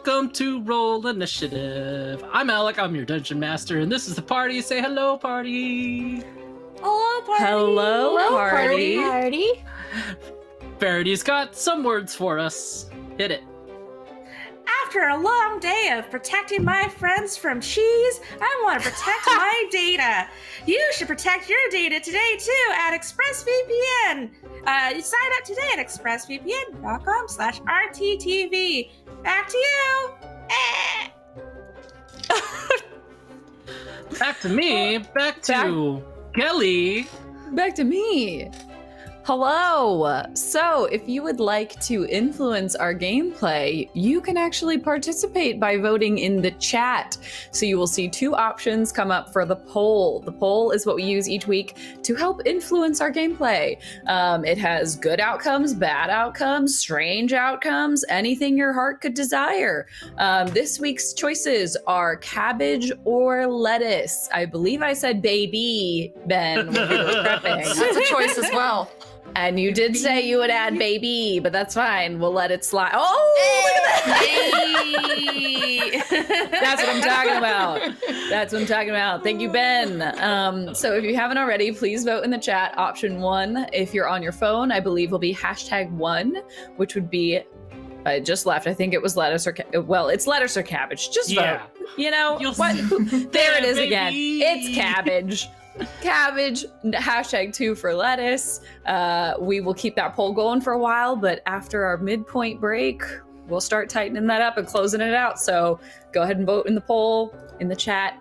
welcome to Roll Initiative. I'm Alec, I'm your Dungeon Master, and this is the party. Say hello, party. Hello, party. Hello, party. Party. Verity's got some words for us. Hit it. After a long day of protecting my friends from cheese, I want to protect my data. You should protect your data today, too, at ExpressVPN. Sign up today at expressvpn.com/RTTV. Back to you. Back to me. Back to Kelly. Back to me. Hello! So, if you would like to influence our gameplay, you can actually participate by voting in the chat. So you will see two options come up for the poll. The poll is what we use each week to help influence our gameplay. It has good outcomes, bad outcomes, strange outcomes, anything your heart could desire. This week's choices are cabbage or lettuce. I believe I said baby, Ben, when we were prepping. That's a choice as well. And you did say you would add baby, but that's fine. We'll let it slide. Oh, look at that! That's what I'm talking about. That's what I'm talking about. Thank you, Ben. So if you haven't already, please vote in the chat. Option 1, if you're on your phone, I believe will be #1, which would be, I just left. I think it was lettuce or, it's lettuce or cabbage. Just vote. You know, what? There it is again. It's cabbage. Cabbage, #2 for lettuce. We will keep that poll going for a while, but after our midpoint break, we'll start tightening that up and closing it out. So go ahead and vote in the poll, in the chat,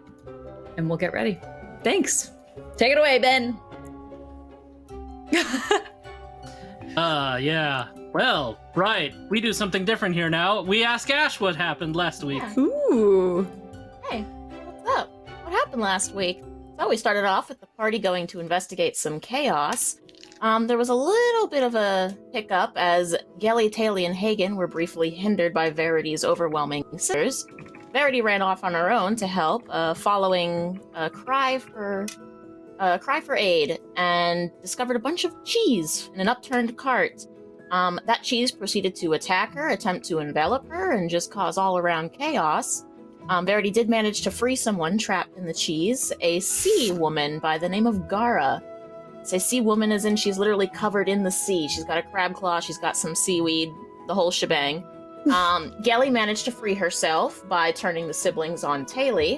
and we'll get ready. Thanks. Take it away, Ben. Yeah. Well, right. We do something different here now. We ask Ash what happened last week. Ooh. Hey, what's up? What happened last week? So we started off with the party going to investigate some chaos. There was a little bit of a hiccup as Gelly, Taylor, and Hagen were briefly hindered by Verity's overwhelming sisters. Verity ran off on her own to help, following a cry for aid, and discovered a bunch of cheese in an upturned cart. That cheese proceeded to attack her, attempt to envelop her, and just cause all-around chaos. Verity did manage to free someone trapped in the cheese, a sea woman by the name of Gara. Say sea woman as in she's literally covered in the sea. She's got a crab claw, she's got some seaweed, the whole shebang. Gelly managed to free herself by turning the siblings on Taylor.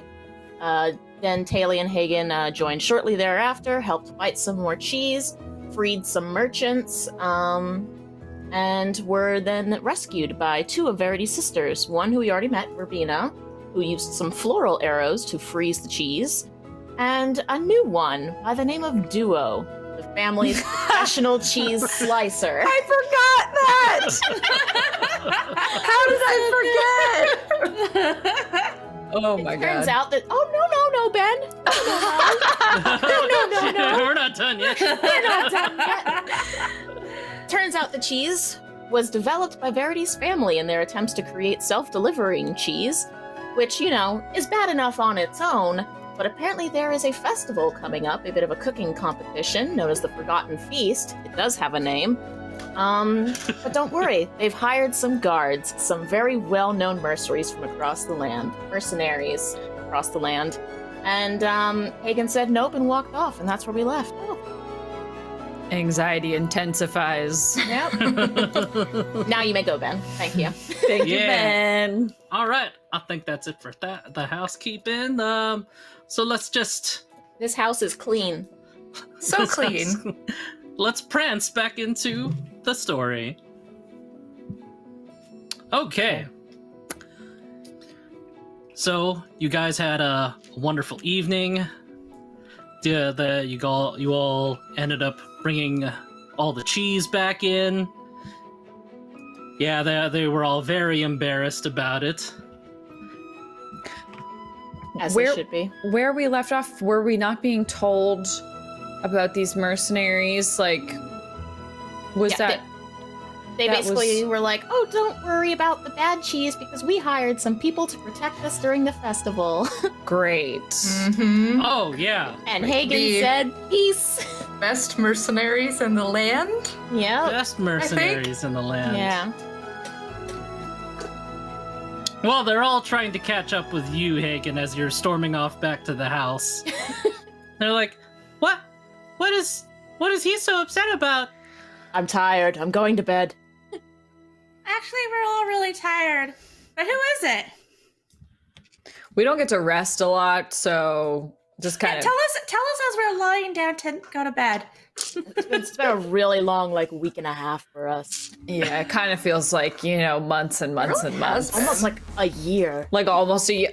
Then Taylor and Hagen joined shortly thereafter, helped fight some more cheese, freed some merchants, and were then rescued by two of Verity's sisters. One who we already met, Verbena, who used some floral arrows to freeze the cheese, and a new one by the name of Duo, the family's professional cheese slicer. I forgot that! How did I forget? Oh my god. Turns out that, no, Ben. No. We're not done yet. We're not done yet. Turns out the cheese was developed by Verity's family in their attempts to create self-delivering cheese, which, is bad enough on its own, but apparently there is a festival coming up, a bit of a cooking competition known as the Forgotten Feast. It does have a name. But don't worry, they've hired some guards, some very well-known mercenaries from across the land. And Hagen said nope and walked off, and that's where we left. Oh. Anxiety intensifies. Yep. Now you may go, Ben. Thank you. Thank you, Ben. All right. I think that's it for the housekeeping. So let's just... This house is clean. So clean. Let's prance back into the story. Okay. So you guys had a wonderful evening. You all ended up bringing all the cheese back in. Yeah, they were all very embarrassed about it. As it should be. Where we left off, were we not being told about these mercenaries? They basically were like, oh, don't worry about the bad cheese because we hired some people to protect us during the festival. Great. Mm-hmm. Oh, yeah. And Hagen said, peace. Best mercenaries in the land? Yeah. Best mercenaries in the land. Yeah. Well, they're all trying to catch up with you, Hagen, as you're storming off back to the house. They're like, "What? What is he so upset about?" I'm tired. I'm going to bed. Actually, we're all really tired. But who is it? We don't get to rest a lot, so just kind of. Tell us as we're lying down to go to bed. It's been a really long, week and a half for us. Yeah, it kind of feels like, months and months and months. Almost like a year. Like almost a year.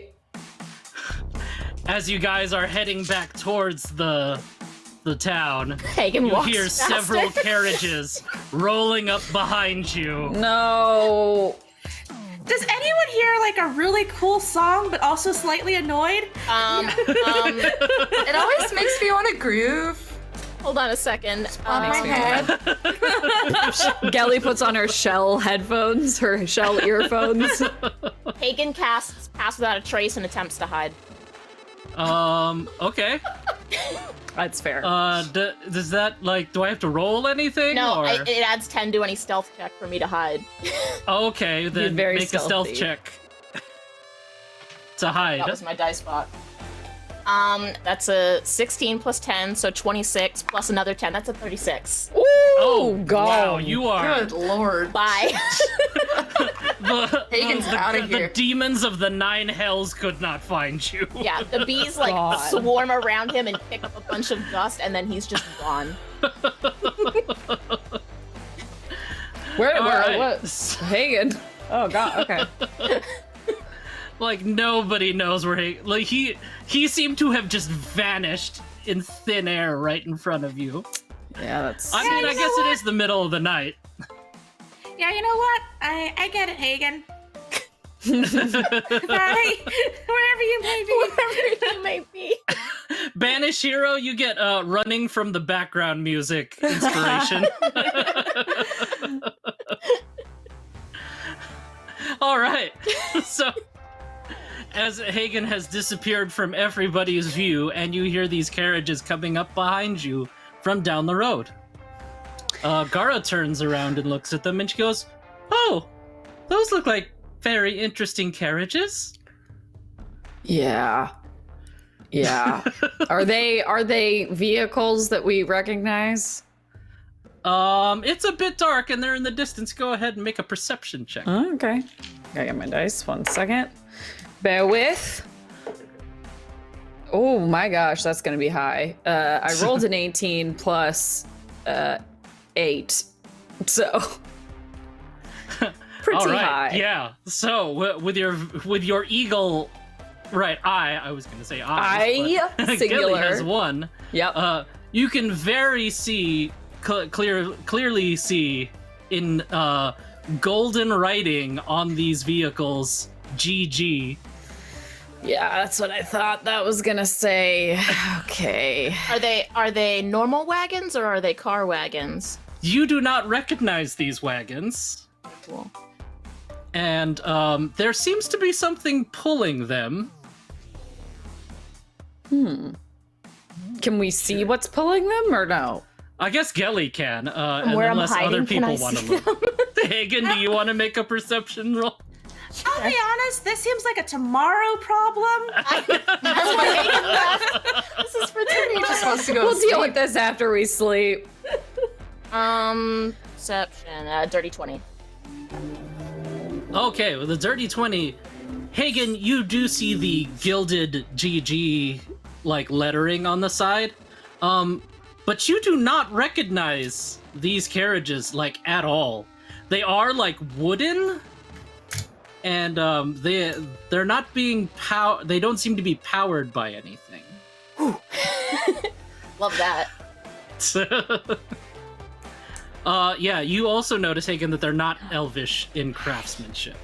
As you guys are heading back towards the town, Hagen you walks hear faster. several carriages rolling up behind you. No. Does anyone hear a really cool song but also slightly annoyed? It always makes me want to groove. Hold on a second. my head. Gelly puts on her shell headphones, her shell earphones. Hagen casts Pass Without a Trace and attempts to hide. Okay. That's fair. Does that, do I have to roll anything? No, or? it adds 10 to any stealth check for me to hide. Okay, then very make a stealth stealthy. check. To hide. That was my dice bot. That's a 16 plus 10, so 26 plus another 10. That's a 36. Ooh, Oh, God. wow, you are Good lord. Bye. Hagen's outta here. The demons of the 9 hells could not find you. Yeah, the bees God. swarm around him and pick up a bunch of dust, and then he's just gone. Where All right. what? Hagen. Oh, God, okay. Nobody knows where he seemed to have just vanished in thin air right in front of you. Yeah, that's. I mean, I guess it is the middle of the night. Yeah, you know what? I get it, Hagen. Bye. Wherever you may be. Wherever you may be. Banish Hero, you get running from the background music inspiration. All right. So, as Hagen has disappeared from everybody's view, and you hear these carriages coming up behind you from down the road, Gara turns around and looks at them, and she goes, "Oh, those look like very interesting carriages." Yeah. Yeah. Are they vehicles that we recognize? It's a bit dark, and they're in the distance. Go ahead and make a perception check. Oh, okay. Gotta get my dice. 1 second. Bear with. Oh my gosh, that's gonna be high. I rolled an 18 plus 8. So pretty All right. high. Yeah. So with your eagle, right? I was gonna say eyes, but Gilly singular. has one. Yep. You can clearly see in golden writing on these vehicles, GG. Yeah, that's what I thought that was gonna say. Okay. Are they normal wagons or are they car wagons? You do not recognize these wagons, Cool. and there seems to be something pulling them. Can we see what's pulling them or no? I guess Gelly can, and Where I'm unless other hiding, can people I want to see look. Hagen, do you want to make a perception roll? I'll be honest, this seems like a tomorrow problem. That's why Hagen left. This is for He just today. wants to go We'll to deal sleep. with this after we sleep. Perception, dirty 20. Okay, with a dirty 20, Hagen, you do see the gilded GG lettering on the side, but you do not recognize these carriages at all. They are wooden, and they're not being they don't seem to be powered by anything. Love that. Yeah, you also notice, Hagen, that they're not elvish in craftsmanship.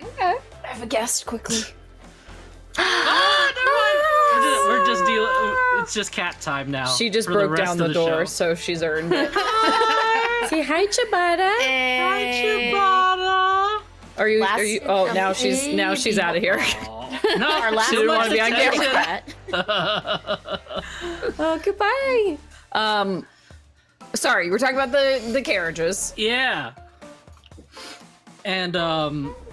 Okay. I have a guest quickly. We're just dealing. It's just cat time now. She just for the broke rest down of the door, show. so she's earned it. Say hi, Chibata. Hey. Are you? Last- Oh, now she's out of here. No, Our last she didn't one want to be on was camera. Oh, goodbye. Sorry, we're talking about the carriages. Yeah. and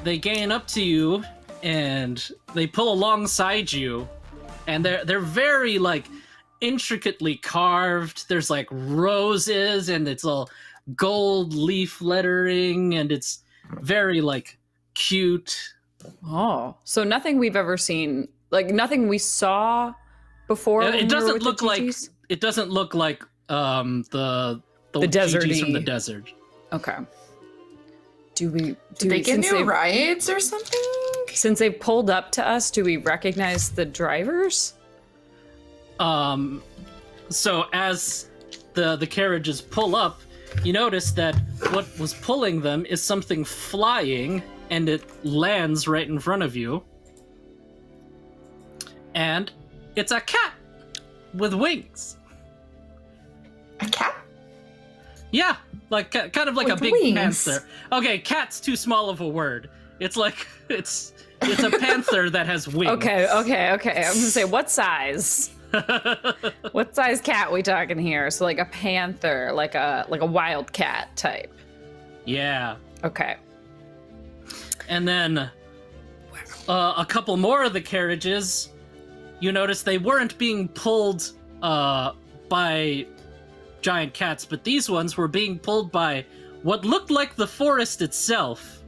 they gain up to you, and they pull alongside you, and they're very like intricately carved. There's like roses, and it's all gold leaf lettering, and it's very like cute. Oh, so nothing we've ever seen, like nothing we saw before. when we It were doesn't with the look like GGs? it doesn't look like the desert-y. GGs from the desert. Okay. Do we? Did they give since new they've- rides or something? Since they've pulled up to us, do we recognize the drivers? So as the carriages pull up, you notice that what was pulling them is something flying, and it lands right in front of you. And it's a cat with wings. A cat? Yeah, like kind of like a With big wings. panther. Okay, cat's too small of a word. It's like it's a panther that has wings. Okay. I'm gonna say, what size? What size cat we talking here? So like a panther, like a wildcat type. Yeah. Okay. And then a couple more of the carriages, you notice they weren't being pulled by giant cats, but these ones were being pulled by what looked like the forest itself.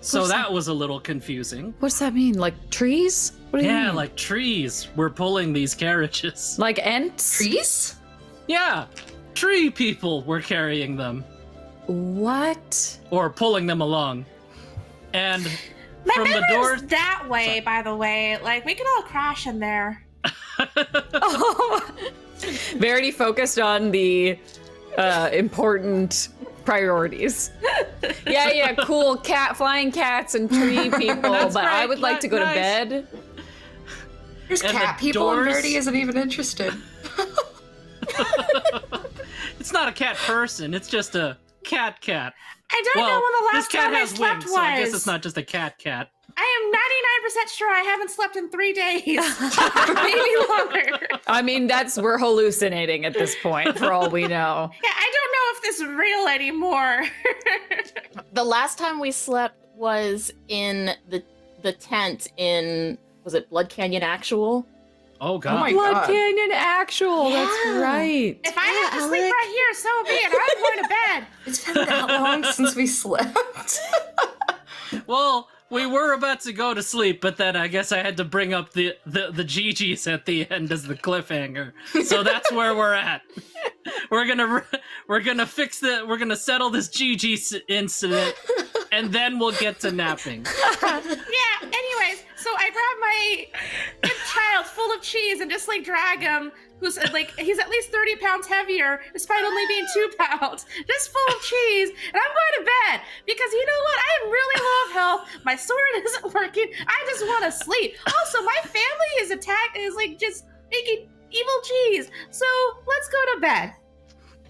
So What's that was a little confusing. What's that mean? Like trees? What do you Yeah, mean? like trees were pulling these carriages. Like ents? Trees? Yeah, tree people were carrying them What? or pulling them along. And My from the bedroom's door, that way, by the way. Like, we could all crash in there. Oh. Verity focused on the important priorities. Yeah, cool flying cats and tree people, That's but I right, would like to go nice. to bed. There's And cat the people and doors- Verity isn't even interested. it's not a cat person, it's just a cat. I don't know when the this last cat time I has slept wings, was. so I guess it's not just a cat. I am 99% sure I haven't slept in 3 days. Maybe longer. I mean, we're hallucinating at this point, for all we know. Yeah, I don't know if this is real anymore. The last time we slept was in the tent in, was it Blood Canyon Actual? Oh god. Oh my Blood God. Canyon Actual, that's Yeah. right. If I have to sleep Alec. right here, so be it. I'm going to bed. It's been that long since we slept. Well, we were about to go to sleep, but then I guess I had to bring up the GGs at the end as the cliffhanger. So that's where we're at. We're gonna fix we're gonna settle this GG incident, and then we'll get to napping. Yeah, anyways, so I grab my imp child full of cheese and just like drag him, who's like, he's at least 30 pounds heavier, despite only being 2 pounds, just full of cheese, and I'm going to bed, because you know what, I am really low of health, my sword isn't working, I just want to sleep. Also, my family is like just making evil cheese, so let's go to bed.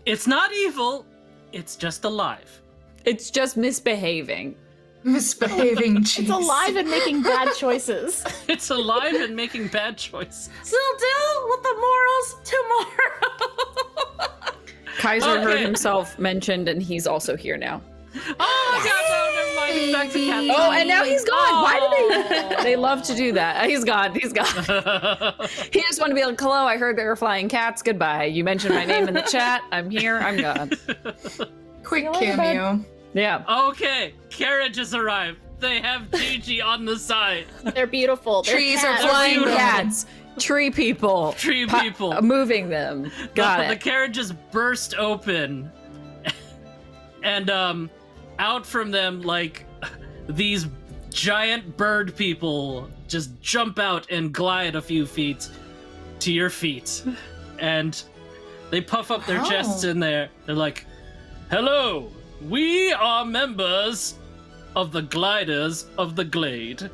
It's not evil, it's just alive. It's just misbehaving. Misbehaving cheese. It's alive and making bad choices. It's alive and making bad choices. We'll deal with the morals tomorrow. Kaiser heard Okay. himself mentioned, and he's also here now. Oh god, no, never mind. It's back to cat. Oh, and now he's gone. Why do they? Oh. They love to do that. He's gone. He just wanted to be like, hello, I heard there were flying cats. Goodbye. You mentioned my name in the chat. I'm here. I'm gone. Quick See you later, cameo. Yeah. Okay, carriages arrive. They have Gigi on the side. They're beautiful. They're Trees are cats. Flying beautiful. cats. Tree people. Tree people. Moving them. Got the it. carriages burst open, and out from them, like, these giant bird people just jump out and glide a few feet to your feet, and they puff up their Wow. chests in there. They're like, "Hello, we are members of the Gliders of the Glade."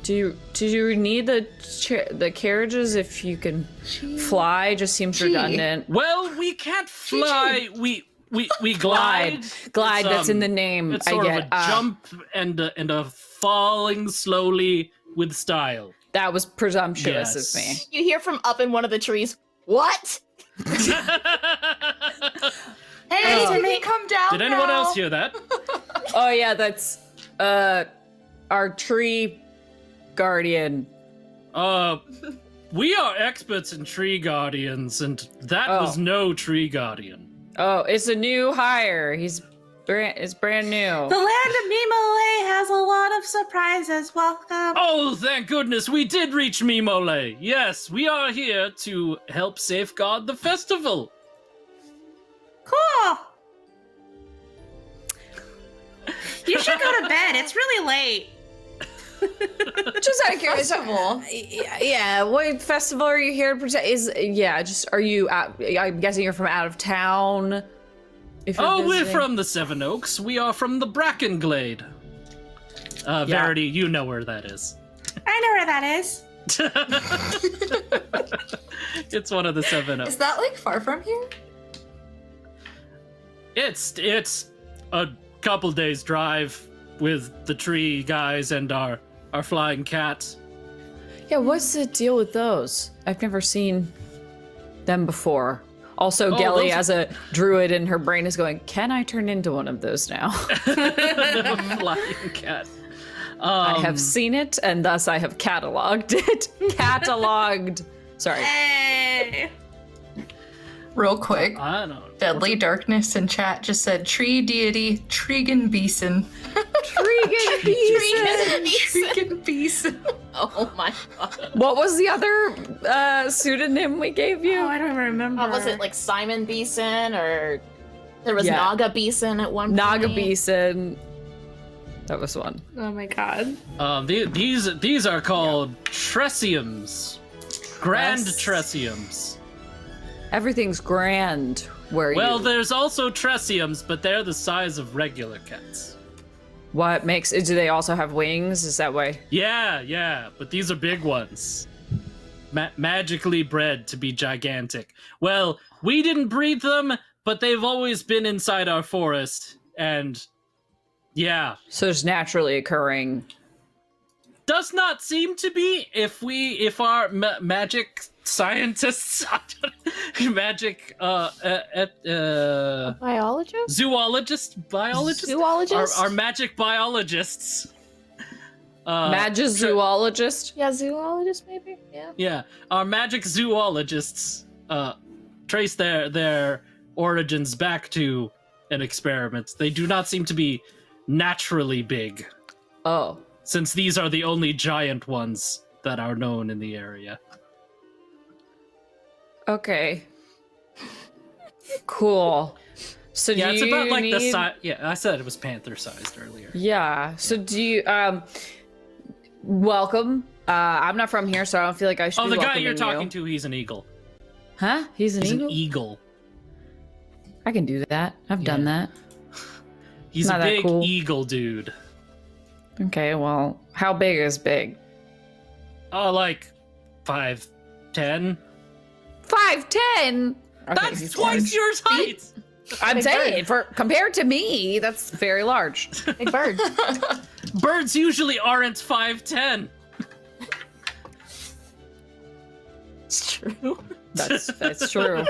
Do you need the carriages if you can fly? Just seems redundant. Well, we can't fly. We glide. Glide. It's, That's in the name. It's I sort get. of a jump and a falling slowly with style. That was presumptuous Yes. of me. You hear from up in one of the trees, what? Hey, Hey, Oh. you can come down. Did anyone now. else hear that? Oh yeah, that's our tree guardian. We are experts in tree guardians, and that Oh. was no tree guardian. Oh, it's a new hire. It's brand new. The land of Mimole has a lot of surprises. Welcome. Oh, thank goodness we did reach Mimole. Yes, we are here to help safeguard the festival. Cool. You should go to bed. It's really late. Just out of curiosity. Festival. Yeah, what festival are you here to protect? Are you I'm guessing you're from out of town? If you're Oh, we're visiting? from the Seven Oaks. We are from the Bracken Glade. Verity, you know where that is. I know where that is. It's one of the Seven Oaks. Is that like far from here? It's a couple days drive with the tree guys and our flying cat. Yeah, what's the deal with those? I've never seen them before. Also, Oh, Gelly, those- as a druid in her brain, is going, can I turn into one of those now? The flying cat. I have seen it, and thus I have cataloged it. Cataloged. Sorry. Hey. Real quick. I don't know. Deadly Darkness in chat just said tree deity Tregan Beeson. Tregan Tregan Beeson. Oh my god. What was the other pseudonym we gave Oh, you? I don't remember. Was it like Simon Beeson or there was Yeah. Naga Beeson at one point? Naga Beeson. That was one. Oh my god. These are called tresiums. Grand Yes. tresiums. Everything's grand where Well, you... there's also tresiums, but they're the size of regular cats. What makes... Do they also have wings? Is that why? Yeah, but these are big ones. Magically bred to be gigantic. Well, we didn't breed them, but they've always been inside our forest, and yeah. So it's naturally occurring. Does not seem to be if our magic scientists, magic Biologist? biologists, Zoologist? our magic biologists. Magizoologist? Yeah, zoologist maybe? Yeah. Yeah, our magic zoologists trace their origins back to an experiment. They do not seem to be naturally big, Oh. since these are the only giant ones that are known in the area. Okay. Cool. So Yeah, do it's you about like the need... size. Yeah, I said it was panther-sized earlier. Yeah. So do you... Welcome. I'm not from here, so I don't feel like I should Oh, be the guy welcoming you're talking you. to, he's an eagle. Huh? He's an He's eagle? an eagle. I can do that. I've done that. He's Not a that big cool. eagle dude. Okay, well, how big is big? Oh, like 5'10". 5'10"? That's twice your height. I'm Big saying, for compared to me, that's very large. Big bird. Birds usually aren't 5'10". It's true. That's true.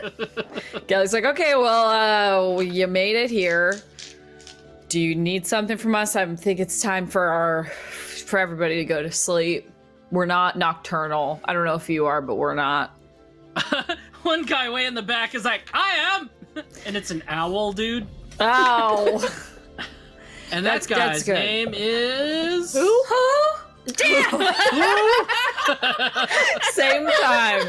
Gelly's like, okay, well, you made it here. Do you need something from us? I think it's time for everybody to go to sleep. We're not nocturnal. I don't know if you are, but we're not. One guy way in the back is like, I am! And it's an owl, dude. Oh. And That's that guy's good. name is... Who? Damn! Same time.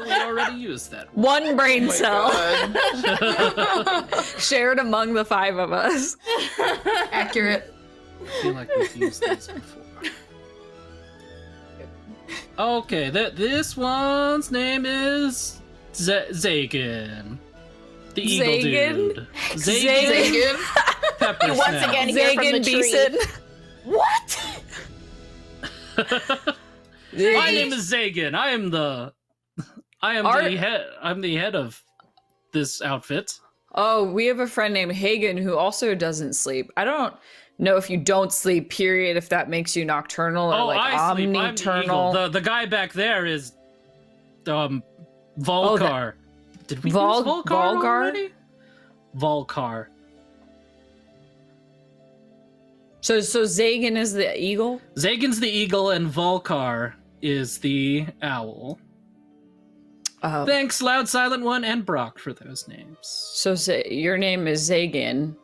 We already used that. One brain Oh cell God. shared among the 5 of us. Accurate. I feel like we've used these before. Okay, this one's name is Zagan. The eagle Zagan? dude. Zagan? Pepper You once Snap. again hear from the Zagan tree. Beeson. What? My name is Zagan. I am the head. I'm the head of this outfit. Oh, we have a friend named Hagen who also doesn't sleep. I don't know if you don't sleep, period, if that makes you nocturnal or Oh, like I sleep. I'm the eagle. omniturnal. The guy back there is Volcar. Did we Vol- use Volcar Volgar? already? Volcar. So Zagan is the eagle? Zagan's the eagle and Volcar is the owl. Oh. Thanks, Loud Silent One and Brock, for those names. So your name is Zagan.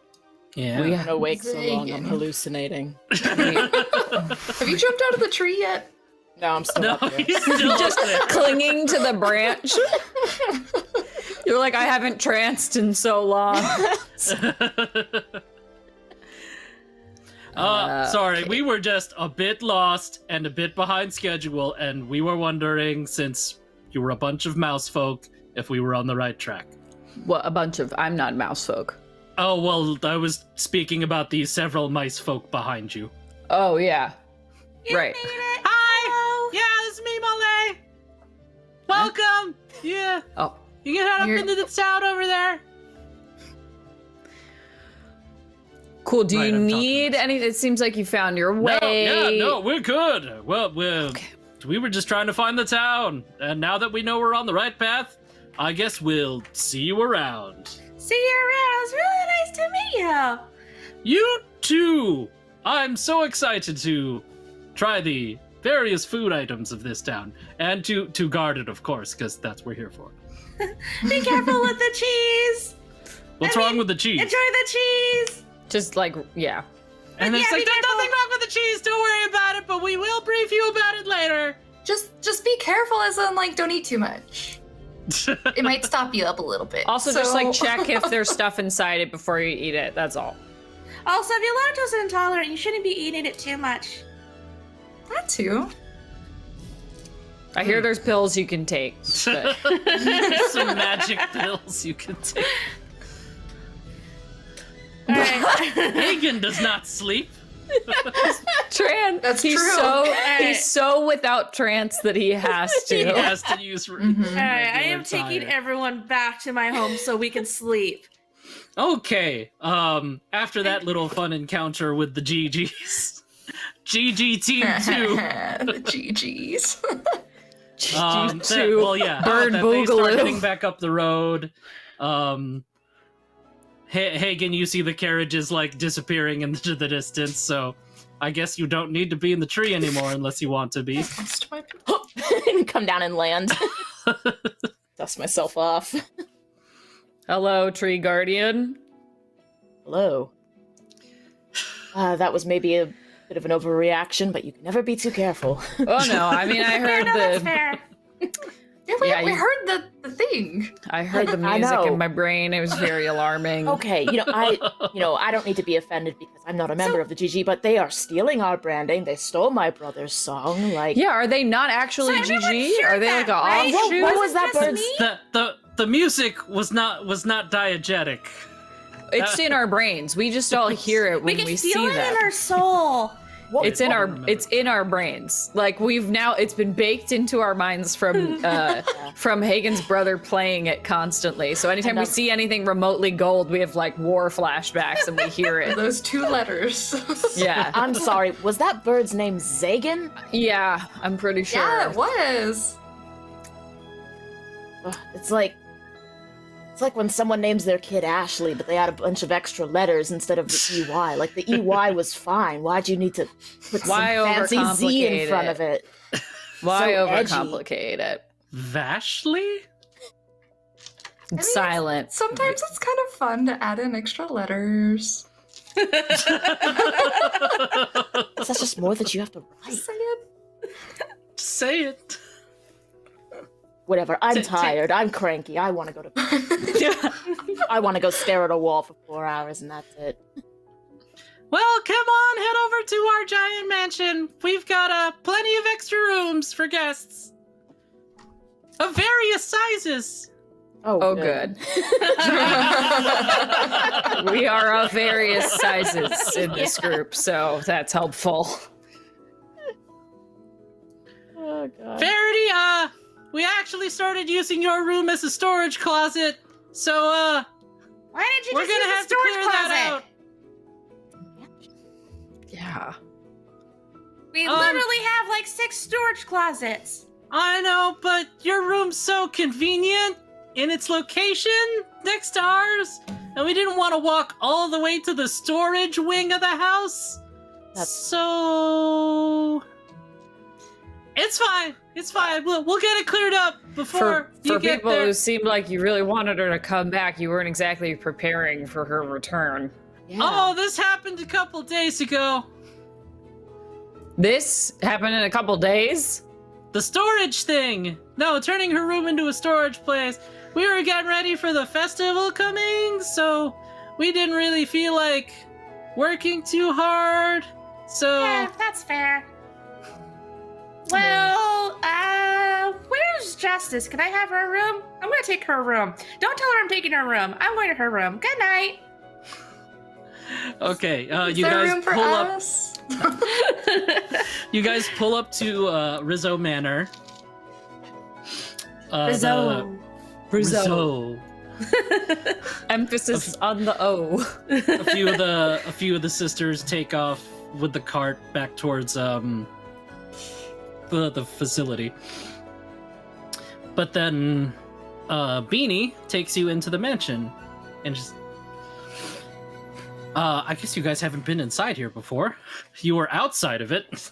Yeah. We- I'm awake so long, I'm Zagan. hallucinating. Have you jumped out of the tree yet? No, I'm still No, up here. he's still Just up there. clinging to the branch. You're like, I haven't tranced in so long. Sorry, okay. we were just a bit lost and a bit behind schedule, and we were wondering, since you were a bunch of mouse folk, if we were on the right track. What, a bunch of, I'm not mouse folk. Oh, well, I was speaking about the several mice folk behind you. Oh, yeah. You Right. made it. Hi! Yeah, this is me, Molly! Welcome! Yeah, Oh. you can head up You're- into the town over there. Cool. Do Right, you I'm talking need to any? It seems like you found your No, way. yeah, no, we're good. Well, we were just trying to find the town, and now that we know we're on the right path, I guess we'll see you around. See you around. It was really nice to meet you. You too! I'm so excited to try the various food items of this town, and to guard it, of course, because that's what we're here for. Be careful with the cheese. What's wrong with the cheese? Enjoy the cheese. Just like, yeah. And But it's yeah, like, be there's careful. nothing wrong with the cheese, don't worry about it, but we will brief you about it later. Just be careful, as in, like, don't eat too much. It might stop you up a little bit. Also, just So- like check if there's stuff inside it before you eat it. That's all. Also, if you're lactose intolerant, you shouldn't be eating it too much. That too. I hear there's pills you can take. but- Some magic pills you can take. All right. Hagen does not sleep. Tran, That's he's true. He's so without trance that he has He to. has to use. All right, I am regular taking tire. everyone back to my home so we can sleep. Okay. After that little fun encounter with the GGs, GG Team 2. The GGs. Well, yeah. Bird that they start Boogaloo. heading back up the road. Hagen, you see the carriages like disappearing into the distance, so I guess you don't need to be in the tree anymore unless you want to be. Lost my- Come down and land. Dust myself off. Hello, tree guardian. Hello. That was maybe a bit of an overreaction, but you can never be too careful. Oh no, I mean I Yeah, heard no, that's the fair. Yeah, we you- heard the thing. I heard the I music know. in my brain. It was very alarming. Okay, I don't need to be offended because I'm not a member of the GG, but they are stealing our branding. They stole my brother's song. Like, Yeah, are they not actually So everyone GG? heard Are they like that, a right? offshoot? What was that Just bird's? me? The music was not diegetic. It's in our brains. We just all hear it We when can we feel see it that. in our soul. It's in our brains. Like it's been baked into our minds from Hagen's brother playing it constantly. So anytime we see anything remotely gold, we have like war flashbacks and we hear it. Those two letters. Yeah. I'm sorry. Was that bird's name Zagan? Yeah, I'm pretty sure. Yeah, it was. Ugh, it's like when someone names their kid Ashley, but they add a bunch of extra letters instead of the EY. Like the EY was fine. Why'd you need to put some Why fancy Z in overcomplicate front it? of it? Why So edgy. overcomplicate it? Vashley? It's silent. Sometimes it's kind of fun to add in extra letters. That's just more that you have to write. Say it. Say it. Whatever. I'm Say- tired. I'm cranky. I want to go to bed. I want to go stare at a wall for 4 hours, and that's it. Well, come on, head over to our giant mansion. We've got plenty of extra rooms for guests of various sizes. Oh, good. We are of various sizes in this group, so that's helpful. Oh god. Verity, we actually started using your room as a storage closet, so Why didn't you we're just gonna use have the to storage clear closet? that out. Yeah. We literally have like 6 storage closets. I know, but your room's so convenient. in its location next to ours, and we didn't want to walk all the way to the storage wing of the house. So it's fine. It's fine. We'll get it cleared up before you for get people there. who seemed like you really wanted her to come back, you weren't exactly preparing for her return. Yeah. Oh, this happened a couple days ago. This happened in a couple days? The storage thing. No, turning her room into a storage place. We were getting ready for the festival coming, so we didn't really feel like working too hard. So Yeah, that's fair. Well, where's Justice? Can I have her room? I'm gonna take her room. Don't tell her I'm taking her room. I'm going to her room. Good night. okay, Is you there guys room for pull up. us? You guys pull up to Rizzo Manor. Rizzo. Rizzo. Emphasis on the O. A few of the sisters take off with the cart back towards the facility. But then Beanie takes you into the mansion and just I guess you guys haven't been inside here before. You were outside of it.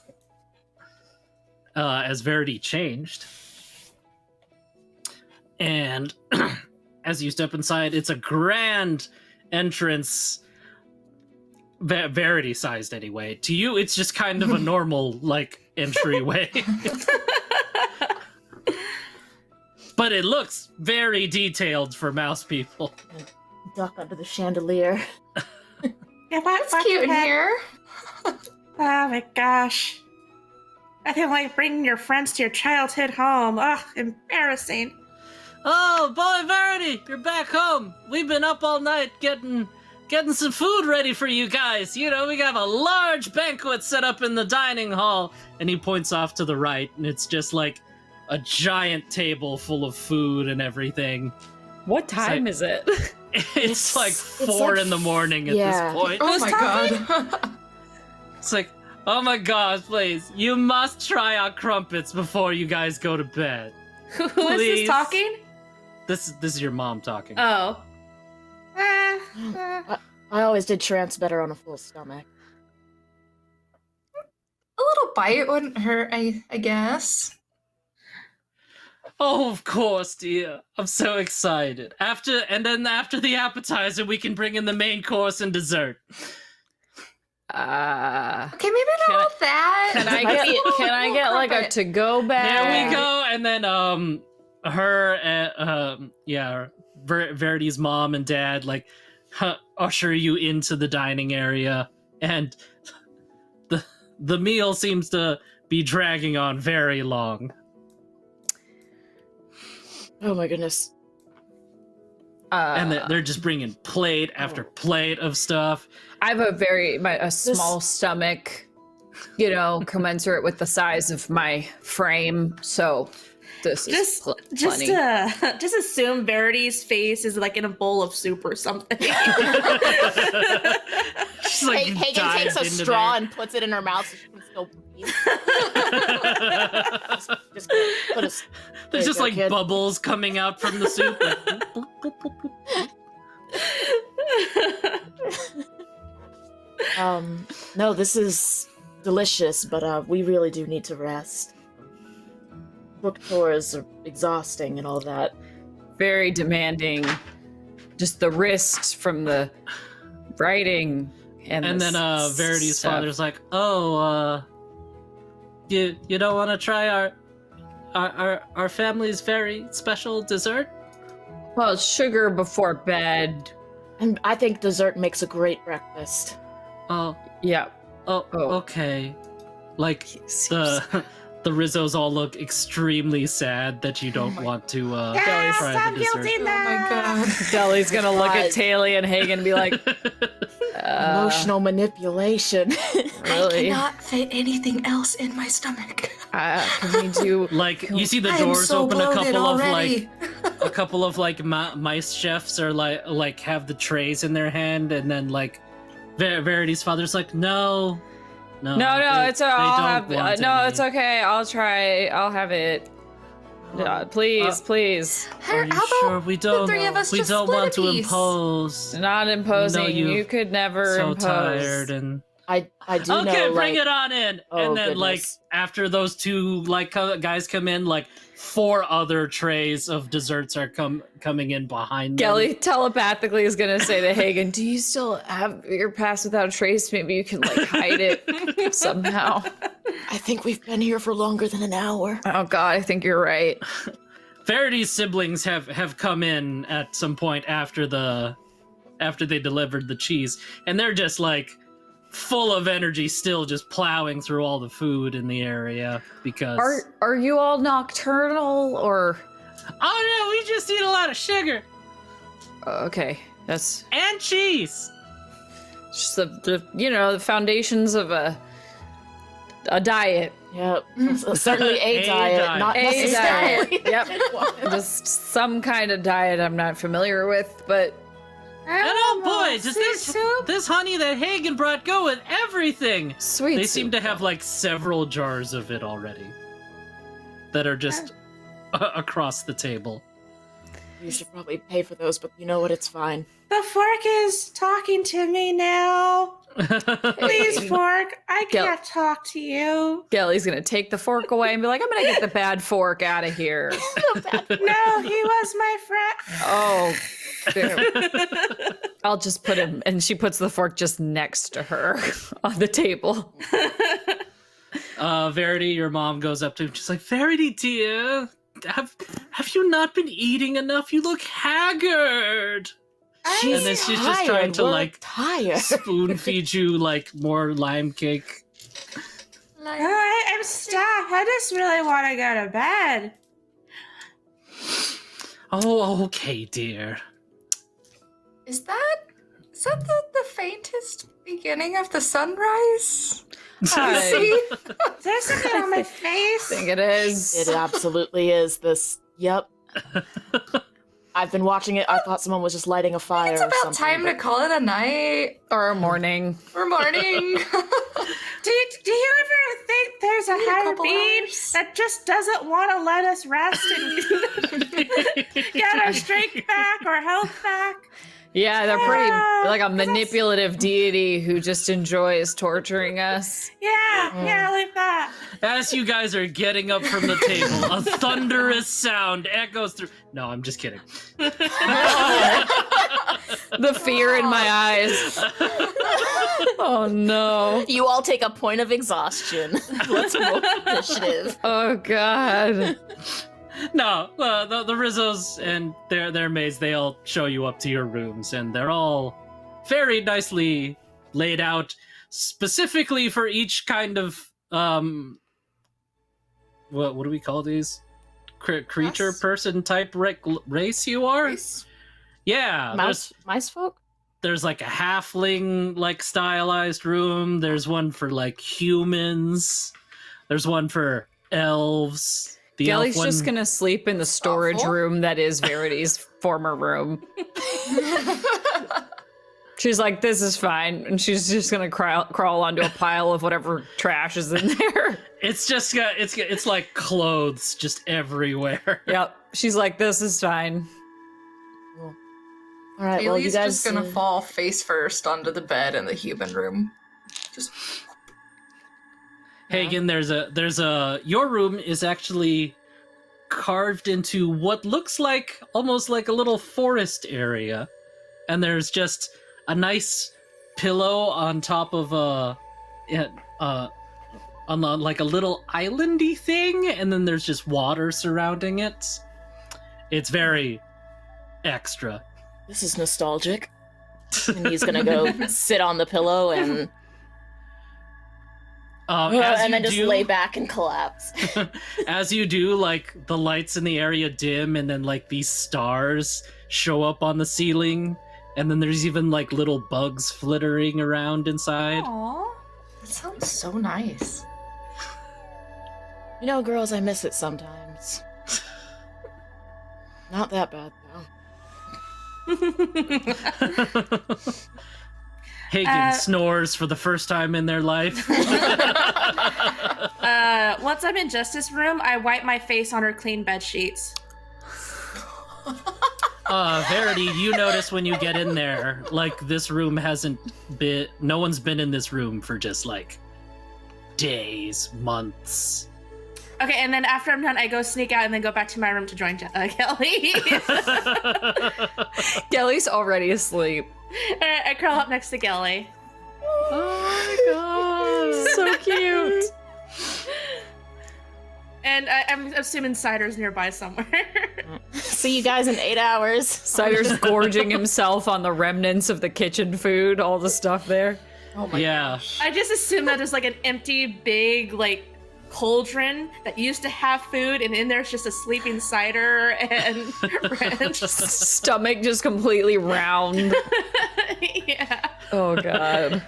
As Verity changed. And as you step inside, it's a grand entrance, Verity sized anyway. To you, it's just kind of a normal, like, entryway. But it looks very detailed for mouse people. Duck under the chandelier. Yeah, It's cute in here. Oh my gosh. Nothing like bringing your friends to your childhood home. Ugh, embarrassing. Oh, boy, Verity, you're back home. We've been up all night getting some food ready for you guys. You know, we have a large banquet set up in the dining hall. And he points off to the right, and it's just like a giant table full of food and everything. What time is it? It's like It's 4 like in the morning at yeah. this point. Oh Who's my talking? god. It's like, oh my god, please, you must try our crumpets before you guys go to bed. Who is Please. this talking? This is your mom talking. Oh. I always did trance better on a full stomach. A little bite wouldn't hurt, I guess. Oh, of course, dear. I'm so excited. After the appetizer, we can bring in the main course and dessert. Okay, maybe Can not that. Can I get like a to-go bag? There we go. And then Verity's mom and dad like usher you into the dining area, and the meal seems to be dragging on very long. Oh my goodness. And they're just bringing plate after plate of stuff. I have a small stomach, you know, commensurate with the size of my frame. So this is plenty. Just assume Verity's face is like in a bowl of soup or something. She's like Hagen dived takes a into straw there. and puts it in her mouth so she can still breathe. Just put a, There's just there like you go, kid. bubbles coming out from the soup. Like, bloop, bloop, bloop, bloop, bloop. No, this is delicious, but we really do need to rest. Book tours are exhausting and all that. Very demanding. Just the risks from the writing and And the then Verity's stuff. father's like, "Oh, you don't want to try our family's very special dessert?" Well, sugar before bed. And I think dessert makes a great breakfast. Oh, Yeah. oh, Oh. okay. Like the Rizzos all look extremely sad that you don't want to Yes, try I'm the dessert. guilty Oh now. my god. Deli's gonna look at God. Taylor and Hagen and be like, Emotional manipulation. I really? cannot fit anything else in my stomach. Can we do Like you see the I am doors so open, bloated already. a couple of like mice chefs are like have the trays in their hand, and then like Verity's father's like, no, No, they- it's I'll they have don't want no, any." it's okay. I'll try. I'll have it. Please, please. Are you How sure about we don't? the three of us we just don't split want a to piece? impose. Not imposing. you- You could never So impose. tired and. I do know. Okay, bring like, it on in. Oh, And then, like, goodness. after those two guys come in, like 4 other trays of desserts are coming in behind them. Gelly telepathically is gonna say to Hagen, "Do you still have your pass without a trace? Maybe you can like hide it somehow." I think we've been here for longer than an hour. Oh God, I think you're right. Verity's siblings have come in at some point after they delivered the cheese, and they're just like full of energy, still just plowing through all the food in the area because. Are you all nocturnal or? Oh no, we just eat a lot of sugar Okay, that's and cheese. just the the foundations of a diet. Yep. Certainly a A diet, diet. not A necessarily. diet. Yep. Just some kind of diet I'm not familiar with, but And oh boy, does this honey that Hagen brought go with everything. sweet. They seem to have like several jars of it already that are just across the table. You should probably pay for those, but you know what? It's fine. The fork is talking to me now. Please, fork, I Gil- can't talk to you. Gelly's gonna take the fork away and be like, "I'm gonna get the bad fork out of here." No, he was my friend. Oh, there. I'll just put him, and she puts the fork just next to her on the table. Verity, your mom goes up to him. She's like, Verity, dear, have you not been eating enough? You look haggard. I'm And then she's just trying to We're like tired. spoon feed you like more lime cake. Like, I'm stuck. I just really want to go to bed. Oh, okay, dear. is that the faintest beginning of the sunrise? I See? There's something on my face. think it is. It absolutely is this. Yep. I've been watching it. I thought someone was just lighting a fire. It's or about something, time to but- call it a night Or a morning. or morning. Do you ever think there's a Maybe a higher couple being hours. that just doesn't want to let us rest and get our strength back or health back? Yeah, they're pretty Yeah, like a 'cause that's- manipulative deity who just enjoys torturing us. Yeah, like that. As you guys are getting up from the table, a thunderous sound echoes through. No, I'm just kidding. The fear in my eyes. Oh no. You all take a point of exhaustion. Let's roll initiative. Oh God. No, the Rizzos and their maids, they all show you up to your rooms, and they're all very nicely laid out, specifically for each kind of what do we call these? Creature, Class? person type race you are? Nice. Yeah, Mice folk? there's like a halfling like stylized room. There's one for like humans. There's one for elves. The Gelly's elf just one- gonna sleep in the storage Awful. room that is Verity's former room. She's like, "This is fine," and she's just gonna crawl onto a pile of whatever trash is in there. It's just got it's like clothes just everywhere. Yep. She's like, "This is fine." All right, well, you Haley's guys. just gonna fall face first onto the bed in the human room. Just Hagen, there's a your room is actually carved into what looks like almost like a little forest area, and there's just a nice pillow on top of on like a little islandy thing, and then there's just water surrounding it. It's very extra. This is nostalgic. And he's gonna go sit on the pillow and As and you then just do- lay back and collapse. As you do, like the lights in the area dim, and then like these stars show up on the ceiling, and then there's even like little bugs flittering around inside. Aww. that sounds so nice. You know, girls, I miss it sometimes. Not that bad though. Hagen snores for the first time in their life. Once I'm in Justice Room, I wipe my face on her clean bed sheets. Verity, you notice when you get in there, like, this room hasn't been... No one's been in this room for just, like, days, months. Okay, and then after I'm done, I go sneak out and then go back to my room to join Kelly. Kelly's already asleep. Alright, I curl up next to Kelly. Oh my god! So cute. And I'm assuming Cider's nearby somewhere. See you guys in 8 hours. Cider's gorging himself on the remnants of the kitchen food, all the stuff there. Oh my Yeah. I just assume that there's like an empty, big, like, cauldron that used to have food, and in there's just a sleeping Cider and Wrench. Stomach just completely round. Yeah. Oh god.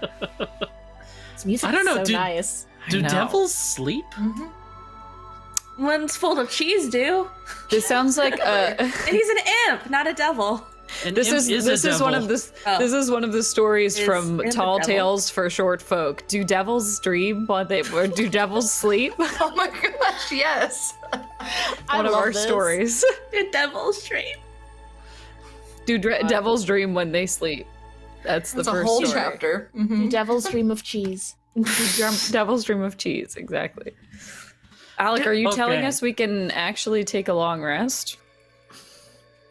This music I don't know, is so dude. nice. Do know. devils sleep? Mhm. One's full of cheese, do. This sounds like a And he's an imp, not a devil. An This imp is a one devil. of the Oh. this is one of the stories Is from imp a Tall devil? Tales for Short Folk. Do devils dream while they or do devils sleep? Oh my gosh, yes. I One of love our this. stories. The devil's dream. Do devils dream when they sleep? That's the That's a first whole story. chapter. Do Mhm. devils dream of cheese? Devils dream of cheese, exactly. Alec, are you telling Okay. us we can actually take a long rest?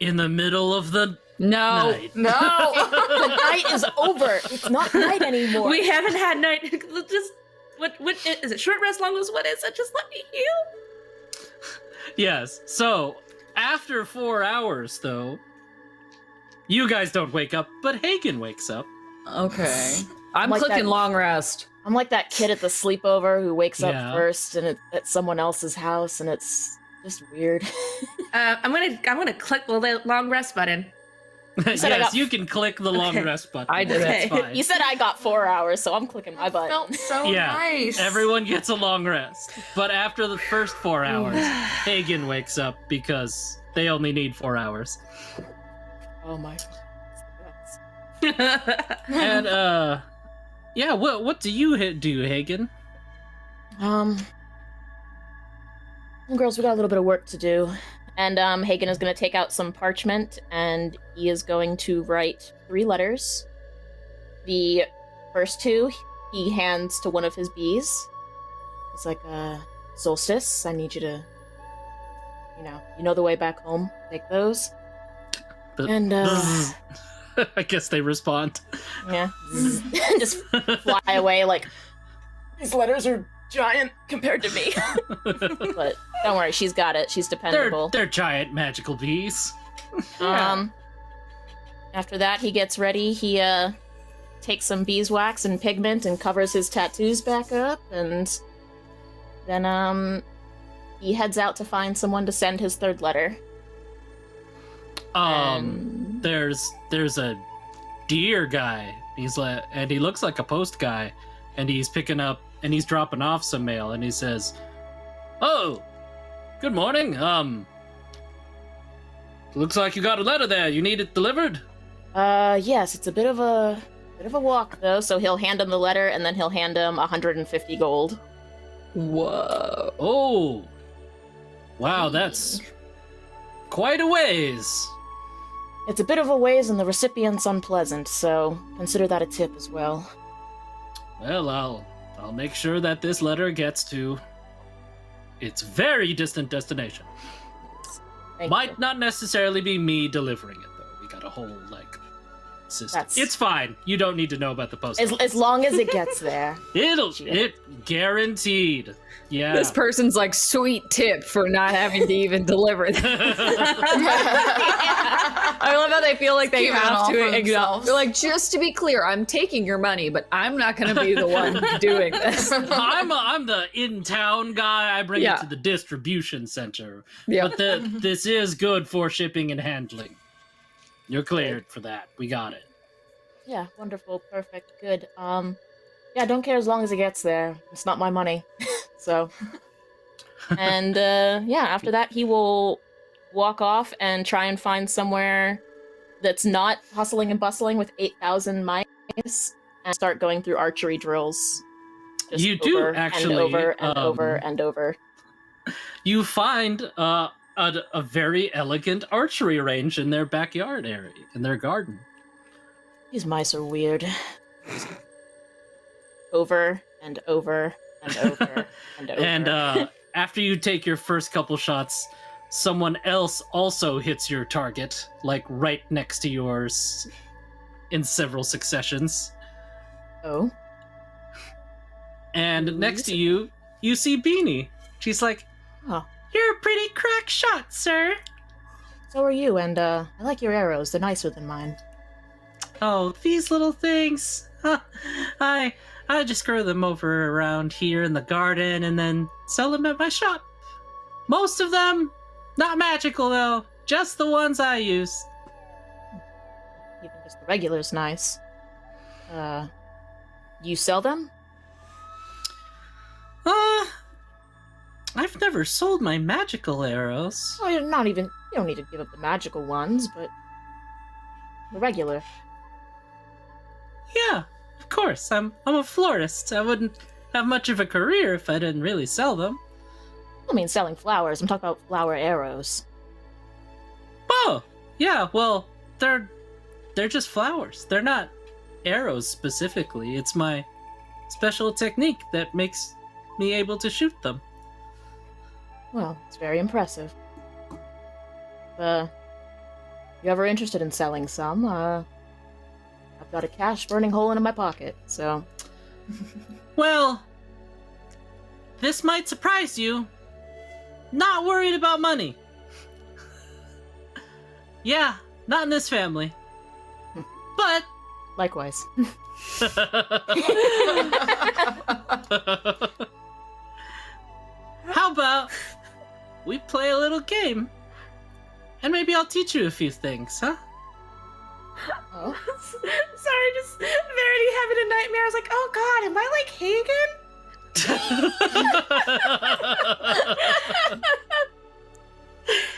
In the middle of the No. night. No. The night is over. It's not night anymore. We haven't had night. Just what is it? Short rest, long rest. What is it? Just let me heal. Yes. So, after 4 hours, though, you guys don't wake up, but Hagen wakes up. Okay. I'm Like clicking that- long rest. I'm like that kid at the sleepover who wakes Yeah. up first and at someone else's house, and it's just weird. I'm gonna click the long rest button. Yes, said I got- you can click the long Okay. rest button. I did it. That's Okay. fine. You said I got 4 hours, so I'm clicking my button. Felt so Yeah, nice. Everyone gets a long rest. But after the first 4 hours, Hagen wakes up because they only need 4 hours. Oh my. And, yeah, what do you do, Hagen? Girls, we got a little bit of work to do. And Hagen is going to take out some parchment and he is going to write 3 letters. The first 2 he hands to one of his bees. It's like, Solstice, I need you to, you know the way back home. Take those. But- And, I guess they respond. yeah. Just fly away like, these letters are giant compared to me. But don't worry, she's got it. She's dependable. They're giant magical bees. After that, he gets ready. He takes some beeswax and pigment and covers his tattoos back up, and then he heads out to find someone to send his 3rd letter. And- There's a deer guy. He's like, and he looks like a post guy, and he's picking up and he's dropping off some mail, and he says, "Oh, good morning. Looks like you got a letter there. You need it delivered?" Yes, it's a bit of a walk though. So he'll hand him the letter, and then he'll hand him 150 gold. Whoa. Oh, wow, that's quite a ways. It's a bit of a ways, and the recipient's unpleasant, so consider that a tip as well. Well, I'll make sure that this letter gets to its very distant destination. Thank Might you. not necessarily be me delivering it, though. We got a whole, system. That's- It's fine. You don't need to know about the post. As long as it gets there. It guaranteed. Yeah. This person's like, sweet tip for not having to even deliver them. I love how they feel like they Keeping it have all to for acknowledge. themselves. They're like, just to be clear, I'm taking your money, but I'm not going to be the one doing this. I'm the in-town guy. I bring Yeah. it to the distribution center. Yeah. But this is good for shipping and handling. You're cleared for that. We got it. Yeah, wonderful, perfect, good. Yeah, don't care as long as it gets there. It's not my money. So, and yeah, after that he will walk off and try and find somewhere that's not hustling and bustling with 8,000 mice, and start going through archery drills. Just You do, over actually, And over and over and over. You find a very elegant archery range in their backyard area, in their garden. These mice are weird. Over and over and over and over. And after you take your first couple shots, someone else also hits your target, like right next to yours, in several successions. Oh. And next to you, you see Beanie. She's like, Oh. "You're a pretty crack shot, sir." So are you, and I like your arrows. They're nicer than mine. Oh, these little things. Huh. I just grow them over around here in the garden and then sell them at my shop. Most of them, not magical though, just the ones I use. Even just the regular's nice. You sell them? I've never sold my magical arrows. Oh, you're not even. You don't need to give up the magical ones, but the regular. Yeah, of course. I'm a florist. I wouldn't have much of a career if I didn't really sell them. I mean, selling flowers. I'm talking about flower arrows. Oh, yeah. Well, they're just flowers. They're not arrows specifically. It's my special technique that makes me able to shoot them. Well, it's very impressive. You ever interested in selling some? I've got a cash burning hole in my pocket, so. Well, this might surprise you. Not worried about money. Yeah, not in this family. But Likewise. how about we play a little game? And maybe I'll teach you a few things, huh? Oh. Sorry, just Verity having a nightmare. I was like, oh god, am I like Hagen?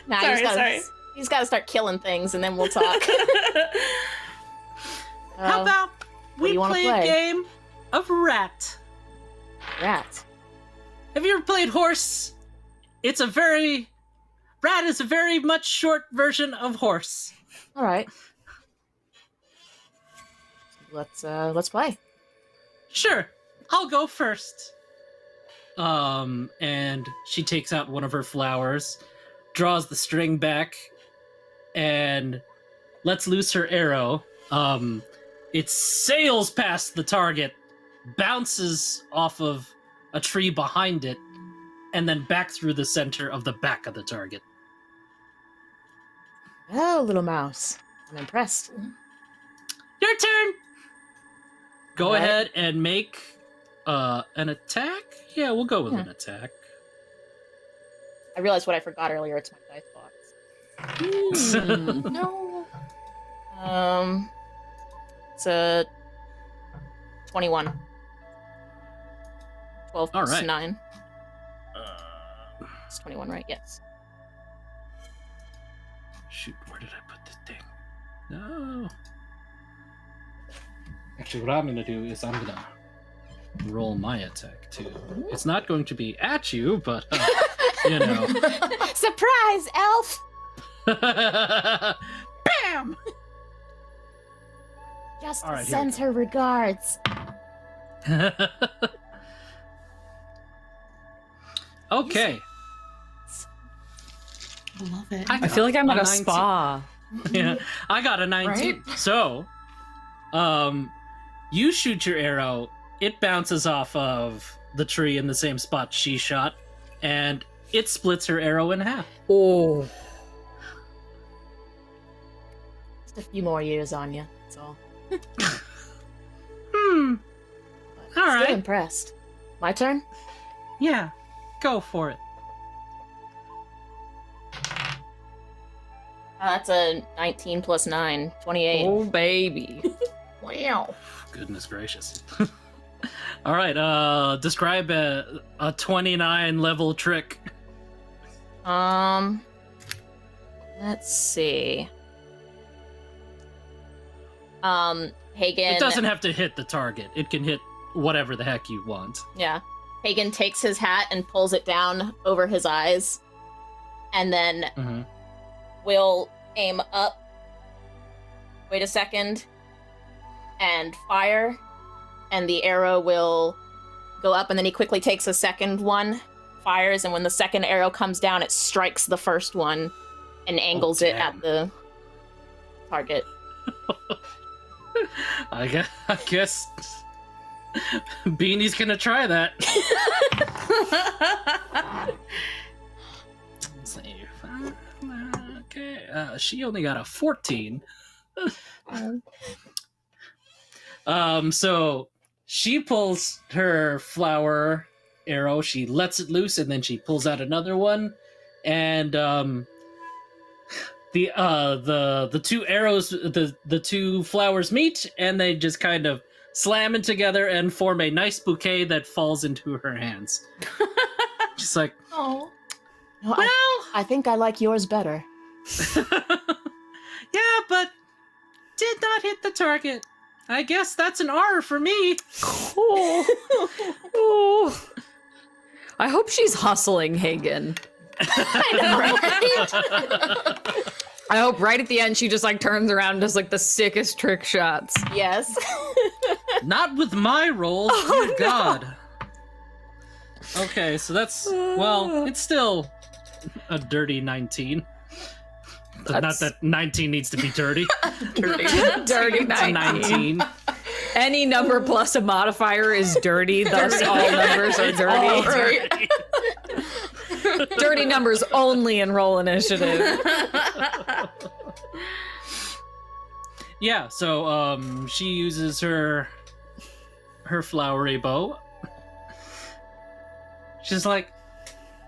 Nah, Sorry. he's got to start killing things, and then we'll talk. How about what do we you wanna play a play? game of rat? Rat? Have you ever played horse? Rat is a very much short version of horse. All right. Let's play. Sure, I'll go first. And she takes out one of her flowers, draws the string back, and lets loose her arrow. It sails past the target, bounces off of a tree behind it, and then back through the center of the back of the target. Oh, little mouse. I'm impressed. Your turn! Go Alright. ahead and make an attack? Yeah, we'll go with Yeah. an attack. I realized what I forgot earlier. It's my dice box. No. It's a 21. 12 plus Alright. 9. It's 21, right? Yes. Shoot, where did I put this thing? No. Actually, what I'm going to do is I'm going to roll my attack, too. It's not going to be at you, but, you know. Surprise, elf! Bam! Just All right, here we sends her regards. Okay. I love it. I feel like I'm at a 19. spa. Yeah, I got a 19. Right? So, you shoot your arrow, it bounces off of the tree in the same spot she shot, and it splits her arrow in half. Oh. Just a few more years on you. That's all. Hmm. But All still right. impressed. My turn? Yeah, go for it. That's a 19 plus 9. 28. Oh, baby. Wow. Goodness gracious. All right, describe a 29 level trick. Let's see. Hagen. It doesn't have to hit the target. It can hit whatever the heck you want. Yeah. Hagen takes his hat and pulls it down over his eyes, and then Mhm. will aim up. Wait a second. And fire. And the arrow will go up, and then he quickly takes a second one, fires, and when the second arrow comes down, it strikes the first one and angles it at damn. the target. I guess Beanie's gonna try that. Let's see. Okay, she only got a 14. So she pulls her flower arrow, she lets it loose, and then she pulls out another one, and the two arrows, the two flowers meet, and they just kind of slam it together and form a nice bouquet that falls into her hands. She's like, Oh. No, well, I think I like yours better. yeah, but did not hit the target. I guess that's an R for me. Oh. I hope she's hustling Hagen. I hope right at the end she just like turns around and does like the sickest trick shots. Yes. Not with my rolls. Oh, Dear God. Okay, so that's, well, it's still a dirty 19. Not That's- that 19 needs to be dirty. Dirty It's a 19. 19. Any number plus a modifier is dirty, thus all numbers are dirty. All dirty. Dirty numbers only in roll initiative. Yeah, so she uses her flowery bow. She's like,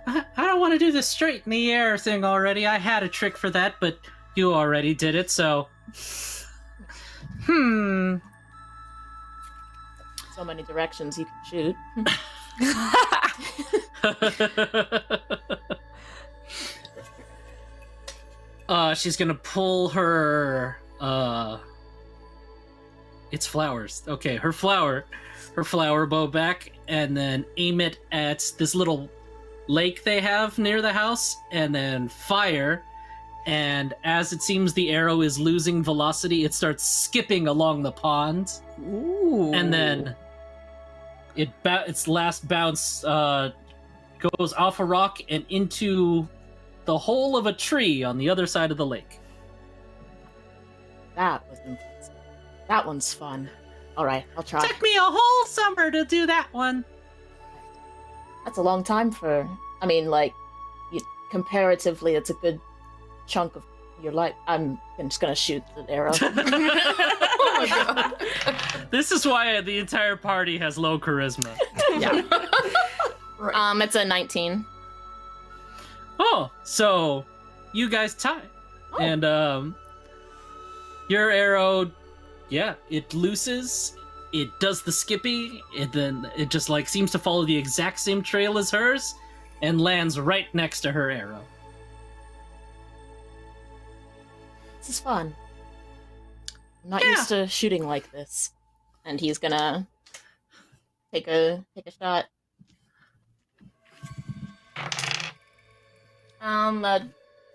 I don't want to do the straight in the air thing already. I had a trick for that, but you already did it, so So many directions you can shoot. She's gonna pull her it's flowers. Okay, her flower bow back, and then aim it at this little lake they have near the house, and then fire. And as it seems the arrow is losing velocity, it starts skipping along the pond, Ooh. and then its last bounce goes off a rock and into the hole of a tree on the other side of the lake. That was impressive. That one's fun. All right, I'll try. Took me a whole summer to do that one. That's a long time for. I mean, like, comparatively, it's a good chunk of your life. I'm just gonna shoot the arrow. Oh my god. This is why the entire party has low charisma. Yeah. Right. It's a 19. Oh, so you guys tie. Oh. And your arrow, yeah, it looses, it does the skippy, and then it just like seems to follow the exact same trail as hers and lands right next to her arrow. This is fun. I'm not Yeah. used to shooting like this. And he's gonna take a shot.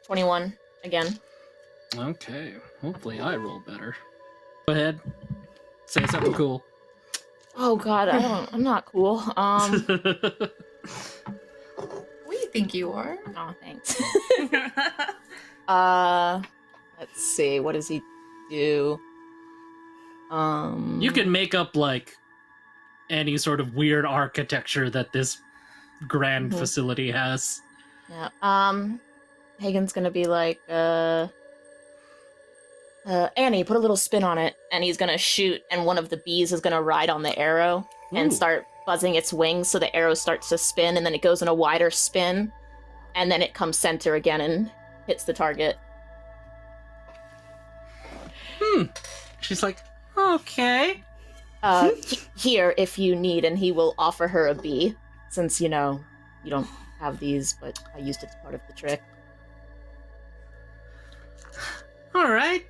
21 again. Okay, hopefully I roll better. Go ahead. Say something cool. Oh god, I'm not cool. We think you are. Oh, thanks. Let's see. What does he do? You can make up like any sort of weird architecture that this grand Mhm. facility has. Yeah. Hagen's gonna be like, Annie, put a little spin on it, and he's gonna shoot, and one of the bees is gonna ride on the arrow and Ooh. start buzzing its wings, so the arrow starts to spin, and then it goes in a wider spin, and then it comes center again and hits the target. She's like, okay. Here, if you need, and he will offer her a bee, since, you know, you don't have these, but I used it as part of the trick. All right.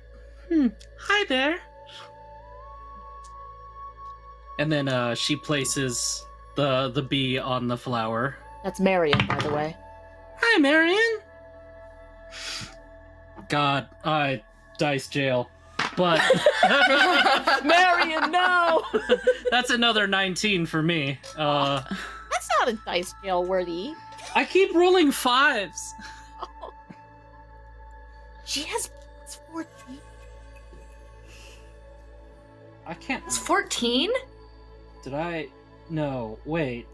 Hi there. And then she places the bee on the flower. That's Marion, by the way. Hi, Marion. God, dice jail. But Marion, no! that's another 19 for me. That's not a dice jail worthy. I keep rolling 5s. She has 14. I can't. It's 14? Did I? No, wait.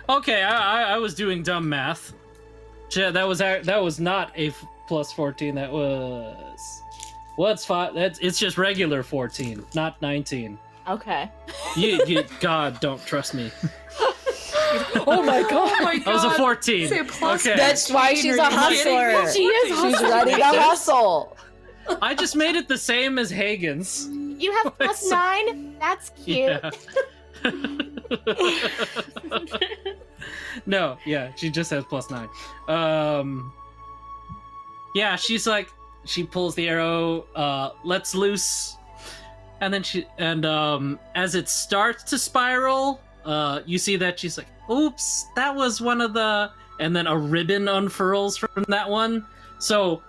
Okay, I was doing dumb math. Yeah, that was not a plus 14. That was what's 5? It's just regular 14, not 19. Okay. You God, don't trust me. Oh my god. Oh my god. That was a 14. Say plus Okay. That's why 15, she's are a you hustler. kidding? She is She's hustling. ready to hustle. I just made it the same as Hagen's. You have plus 9? That's cute. Yeah. No, yeah, she just has plus 9. Yeah, she's like, she pulls the arrow, lets loose, and then as it starts to spiral, you see that she's like, oops, that was one of the, and then a ribbon unfurls from that one. So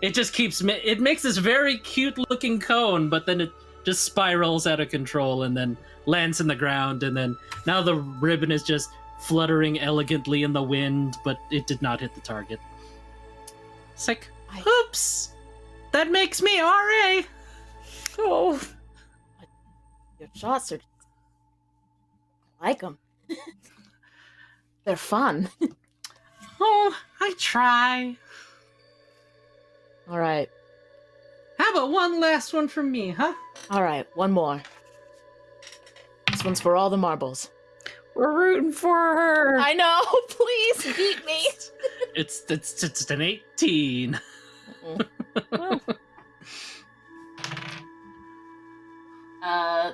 it just it makes this very cute looking cone, but then it just spirals out of control and then lands in the ground, and then now the ribbon is just fluttering elegantly in the wind, but it did not hit the target. It's like, oops, that makes me RA. Oh. Your shots are... I like them. They're fun. Oh, I try. All right. How about one last one from me, huh? All right, one more. This one's for all the marbles. We're rooting for her. I know. Please beat me. It's an 18. Well.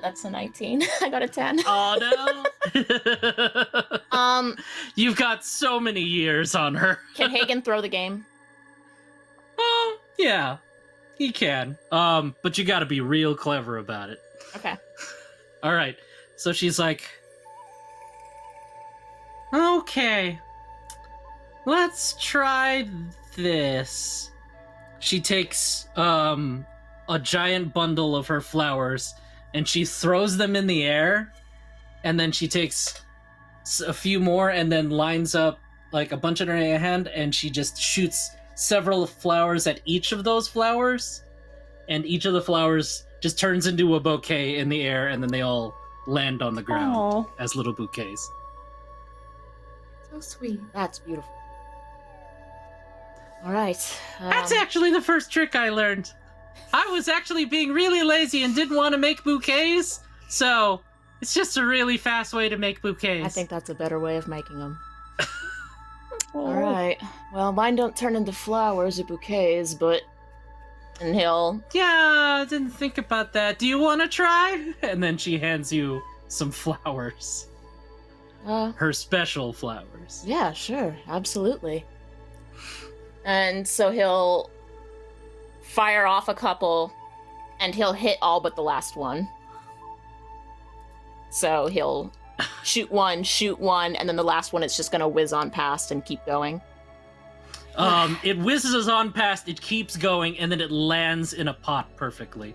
That's a 19. I got a 10. Oh no. Um, You've got so many years on her. can Hagen throw the game? Oh, yeah. He can. But you gotta be real clever about it. Okay. Alright. So she's like, okay. Let's try this. She takes a giant bundle of her flowers and she throws them in the air, and then she takes a few more and then lines up like a bunch in her hand, and she just shoots several flowers at each of those flowers, and each of the flowers just turns into a bouquet in the air, and then they all land on the ground Aw. as little bouquets. So sweet. That's beautiful. All right. That's actually the first trick I learned. I was actually being really lazy and didn't want to make bouquets, so it's just a really fast way to make bouquets. I think that's a better way of making them. Oh. All right. Well, mine don't turn into flowers or bouquets, but... And he'll... Yeah, I didn't think about that. Do you want to try? And then she hands you some flowers. Her special flowers. Yeah, sure. Absolutely. And so he'll fire off a couple, and he'll hit all but the last one. So he'll shoot one, and then the last one is just gonna whiz on past and keep going. It whizzes on past, it keeps going, and then it lands in a pot perfectly.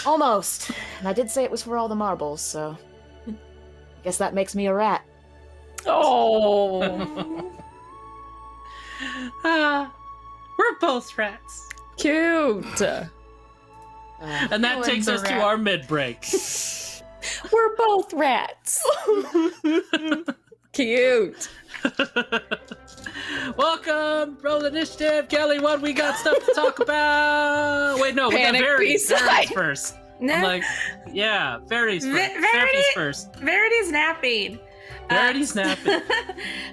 Almost. And I did say it was for all the marbles, so... I guess that makes me a rat. Oh. We're both rats. Cute. And that Dylan's takes a us to rat. our mid-break. We're both rats. Cute. Welcome, roll initiative. Kelly, what we got stuff to talk about? Wait, no, we got Panic Verity's B-side. first. No, I'm like, yeah, Verity's first. Verity- Verity's first. Verity's napping. Verity's napping.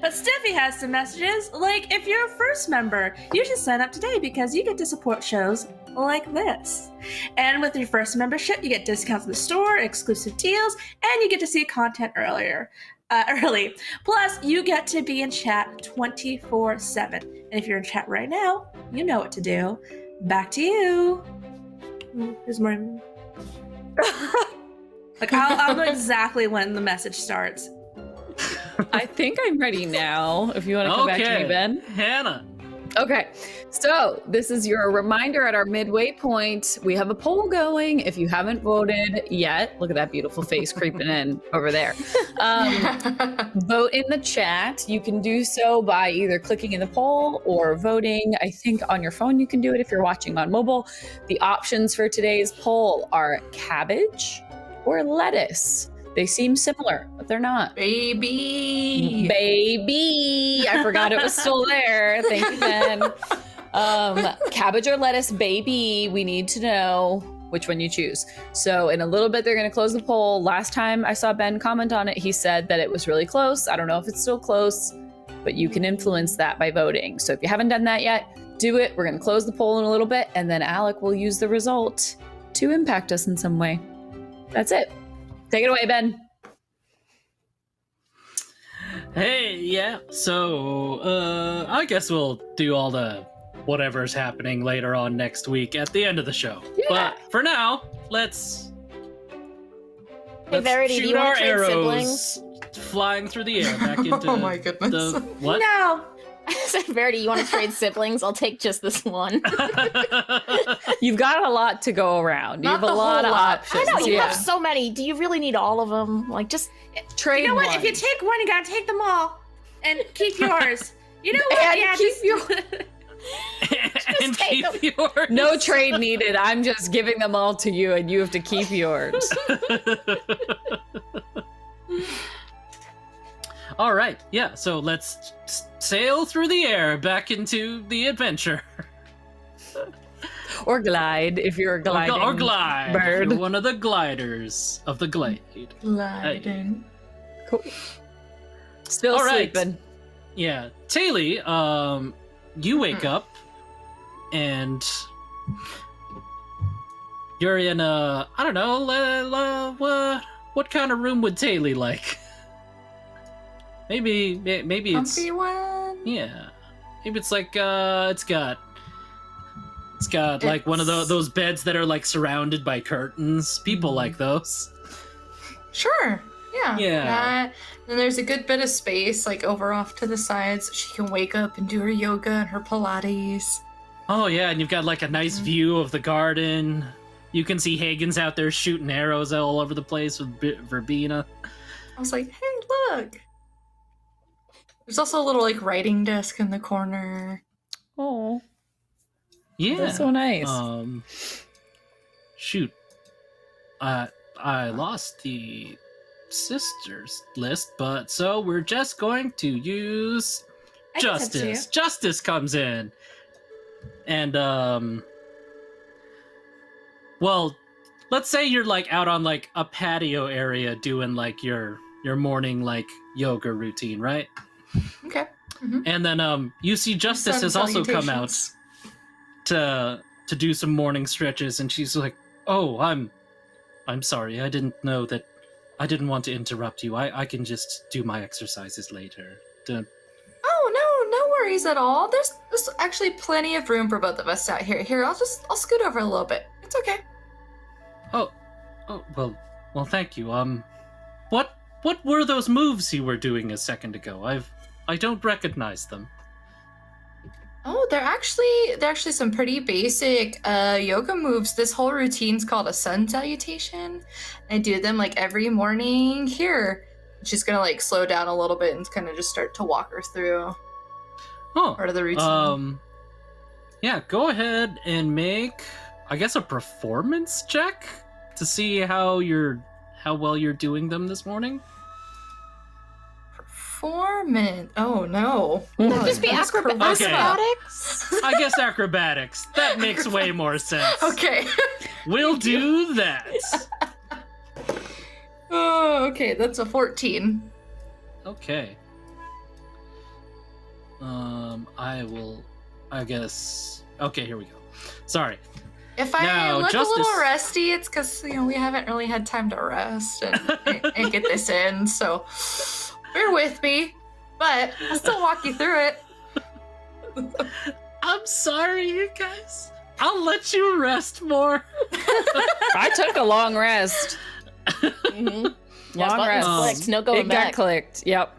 But Steffi has some messages. Like, if you're a first member, you should sign up today because you get to support shows like this. And with your first membership, you get discounts in the store, exclusive deals, and you get to see content early. Plus, you get to be in chat 24/7. And if you're in chat right now, you know what to do. Back to you. There's more. Like I'll know exactly when the message starts. I think I'm ready now. If you want to come back to me, Ben. Hannah. Okay, so this is your reminder at our midway point. We have a poll going. If you haven't voted yet, look at that beautiful face creeping in over there. Vote in the chat. You can do so by either clicking in the poll or voting. I think on your phone you can do it if you're watching on mobile. The options for today's poll are cabbage or lettuce. They seem similar, but they're not. Baby. I forgot it was still there. Thank you, Ben. Cabbage or lettuce, baby. We need to know which one you choose. So in a little bit, they're going to close the poll. Last time I saw Ben comment on it, he said that it was really close. I don't know if it's still close, but you can influence that by voting. So if you haven't done that yet, do it. We're going to close the poll in a little bit, and then Alec will use the result to impact us in some way. That's it. Take it away, Ben. Hey, yeah. So, I guess we'll do all the whatever's happening later on next week at the end of the show. Yeah. But for now, let's Verity, do shoot you wanna our trade arrows siblings? flying through the air back into Oh my goodness. the what? No. I said, Verity, you want to trade siblings? I'll take just this one. You've got a lot to go around. You Not have a the lot whole of lot. options. I know, you yeah. have so many. Do you really need all of them? Like, just Trade You know what? one. If you take one, you gotta take them all and keep yours. You know what? And Yeah, keep just your- and take keep yours. No trade needed. I'm just giving them all to you, and you have to keep yours. All right, yeah. So let's sail through the air back into the adventure, Or glide if you're a gliding or glide. bird. You're one of the gliders of the glade. Gliding. Cool. Still All right. sleeping. Yeah, Taylor, you wake up and you're in a, I don't know, what kind of room would Taylor like? Maybe it's, Comfy one. yeah, maybe it's like it's got like one of It's- those beds that are like surrounded by curtains. People like those. Sure. Yeah. Yeah. That. And there's a good bit of space, like over off to the side, so she can wake up and do her yoga and her Pilates. Oh yeah, and you've got like a nice view of the garden. You can see Hagen's out there shooting arrows all over the place with Verbena. I was like, hey, look. There's also a little like writing desk in the corner. Oh, Yeah. that's so nice. Shoot. I lost the sisters list, but so we're just going to use I can send it to you. Justice. Justice comes in. And well, let's say you're like out on like a patio area doing like your morning like yoga routine, right? Okay. And then you see Justice Sun has also come out salutations. to do some morning stretches, and she's like, "Oh, I'm sorry. I didn't know that. I didn't want to interrupt you. I can just do my exercises later." Oh no worries at all. There's actually plenty of room for both of us out here. Here, I'll scoot over a little bit. It's okay. Oh, well, thank you. What were those moves you were doing a second ago? I don't recognize them. Oh, they're actually some pretty basic yoga moves. This whole routine's called a sun salutation. I do them like every morning. Here, she's gonna like slow down a little bit and kind of just start to walk her through Oh, part of the routine. Yeah, go ahead and make, I guess, a performance check to see how well you're doing them this morning. Performance. Oh no. No, just be That's acrobat- charisma. Okay. acrobatics. I guess acrobatics. That makes way more sense. Okay. We'll do that. Oh, okay. That's a 14. Okay. I guess. Okay, here we go. Sorry. If I Now, look Justice- a little rusty, it's because we haven't really had time to rest and get this in. So bear with me, but I'll still walk you through it. I'm sorry, you guys. I'll let you rest more. I took a long rest. Mm-hmm. Yes, Long buttons rest. clicked. No going It got back. clicked. Yep.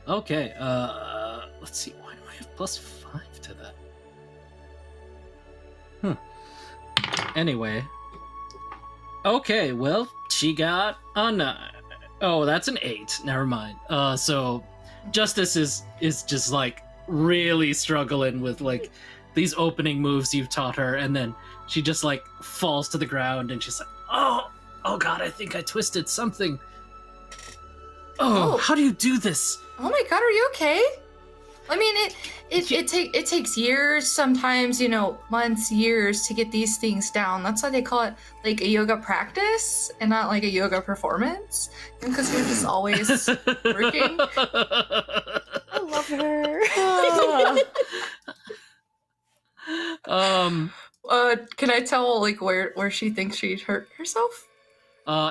Okay, let's see. Why do I have +5 to that? Anyway. Okay, well, she got a 9. Oh, that's an 8. Never mind. So Justice is just like really struggling with like these opening moves you've taught her, and then she just like falls to the ground and she's like, oh god, I think I twisted something. Oh, Oh. how do you do this? Oh my god, are you okay? I mean, it takes years, sometimes, you know, months, years to get these things down. That's why they call it like a yoga practice and not like a yoga performance. Because you're just always working. I love her. Can I tell like where she thinks she hurt herself?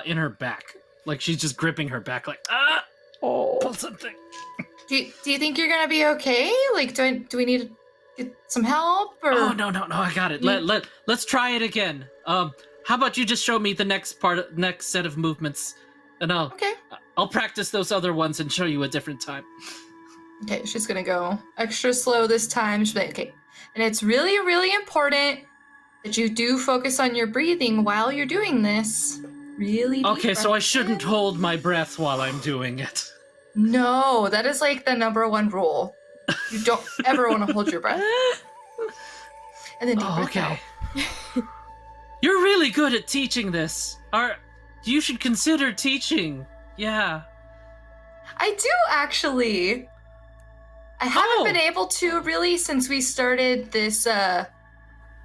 In her back. Like she's just gripping her back like, Oh. pull something. Do you think you're gonna be okay? Like, do we need to get some help or? Oh no, I got it. Let's try it again. How about you just show me the next set of movements, and Okay. I'll practice those other ones and show you a different time. Okay, she's gonna go extra slow this time. She's like, okay, and it's really, really important that you do focus on your breathing while you're doing this. Really. deep Okay, so I breath shouldn't in. hold my breath while I'm doing it. No, that is like the '1 rule. You don't ever want to hold your breath. And then deep Oh, breath okay. out. You're really good at teaching this. You should consider teaching. Yeah. I do actually. I haven't Oh. been able to really since we started this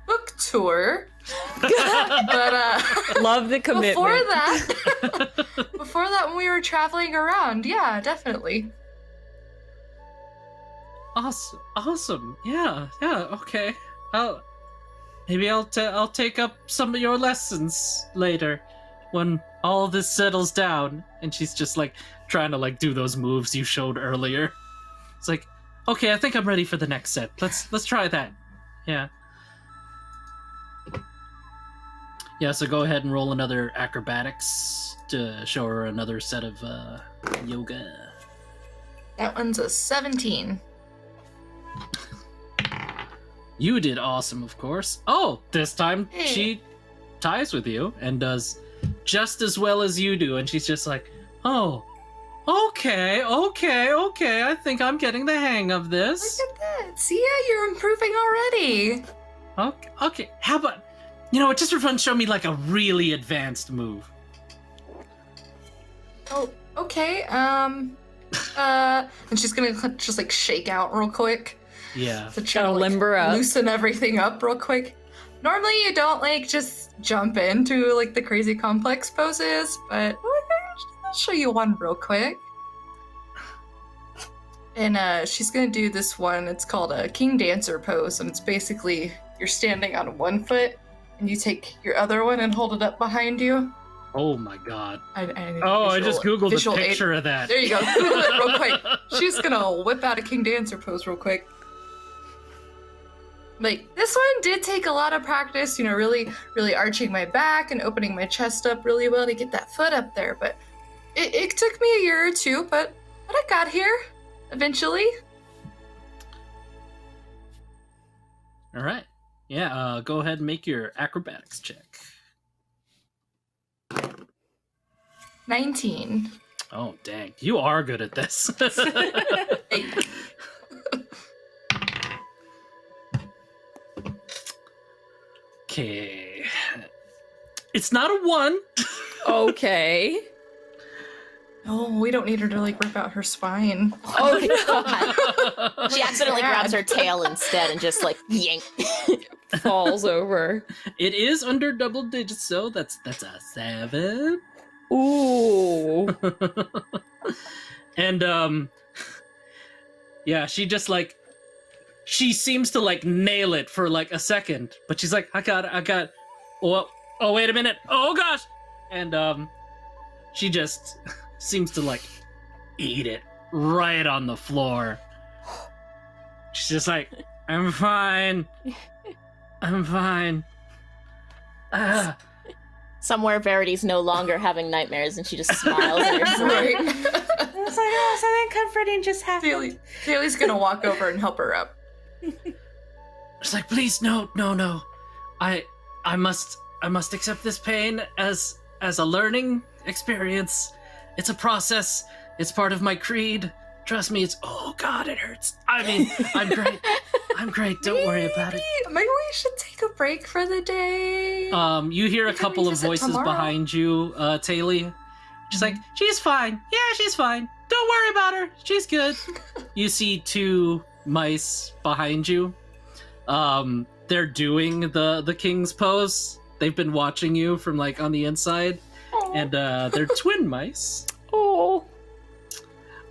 book tour. But Love the commitment. before that when we were traveling around, yeah, definitely. Awesome. Yeah. Okay. I'll take up some of your lessons later when all this settles down. And she's just like trying to like do those moves you showed earlier. It's like, okay, I think I'm ready for the next set. Let's try that. Yeah. Yeah, so go ahead and roll another acrobatics to show her another set of yoga. That one's a 17. You did awesome, of course. Oh, this time Hey. she ties with you and does just as well as you do, and she's just like, oh, okay. I think I'm getting the hang of this. Look at that. See ya, you're improving already. Okay. How about, you know what, just for fun, show me like a really advanced move. Oh, okay. And she's gonna just like shake out real quick. Yeah. To try Gotta to like, limber up. loosen everything up real quick. Normally you don't like just jump into like the crazy complex poses, but I'll show you one real quick. And she's gonna do this one. It's called a King Dancer pose, and it's basically you're standing on one foot and you take your other one and hold it up behind you. Oh my god. I need I just googled a visual aid. picture of that. There you go. Google it real quick. She's gonna whip out a King Dancer pose real quick. Like, this one did take a lot of practice, you know, really, really arching my back and opening my chest up really well to get that foot up there. But it took me a year or two, but I got here eventually. All right. Yeah, go ahead and make your acrobatics check. 19. Oh, dang. You are good at this. Hey. Okay. It's not a 1. Okay. Oh, we don't need her to like rip out her spine. Oh god. She accidentally grabs her tail instead and just like yank. Falls over. It is under double digits, so that's a 7. Ooh. And yeah, she just like she seems to like nail it for like a second, but she's like, I got oh wait a minute. Oh gosh. And she just seems to like eat it right on the floor. She's just like, I'm fine. I'm fine. Ah, Somewhere Verity's no longer having nightmares and she just smiles at herself. Right. I was like, oh, something comforting just happened. Kaylee's gonna walk over and help her up. it's like, please, no. I must accept this pain as a learning experience. It's a process. It's part of my creed. Trust me, oh God, it hurts. I mean, I'm great. I'm great. Don't worry about it. Maybe we should take a break for the day. You hear a We can couple of revisit voices tomorrow. behind you, Taylor. She's like, she's fine. Yeah, she's fine. Don't worry about her. She's good. You see 2 mice behind you. They're doing the king's pose. They've been watching you from like on the inside, and they're twin mice. Oh.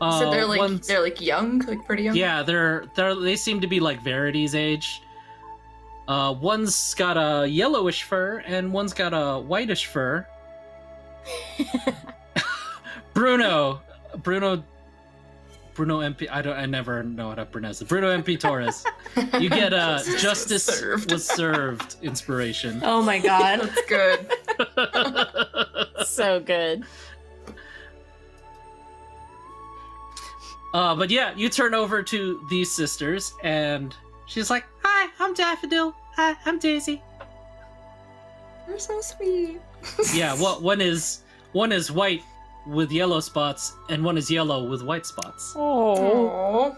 So they're like one's- they're like young, like pretty young. Yeah, they seem to be like Verity's age. One's got a yellowish fur and one's got a whitish fur. Bruno MP. I never know how to pronounce it. Bruno MP Torres. You get a justice Served. was served inspiration. Oh my god. That's good. So good. But yeah, you turn over to these sisters, and she's like, "Hi, I'm Daffodil. Hi, I'm Daisy." You're so sweet. Yeah, one is white with yellow spots, and one is yellow with white spots. Oh.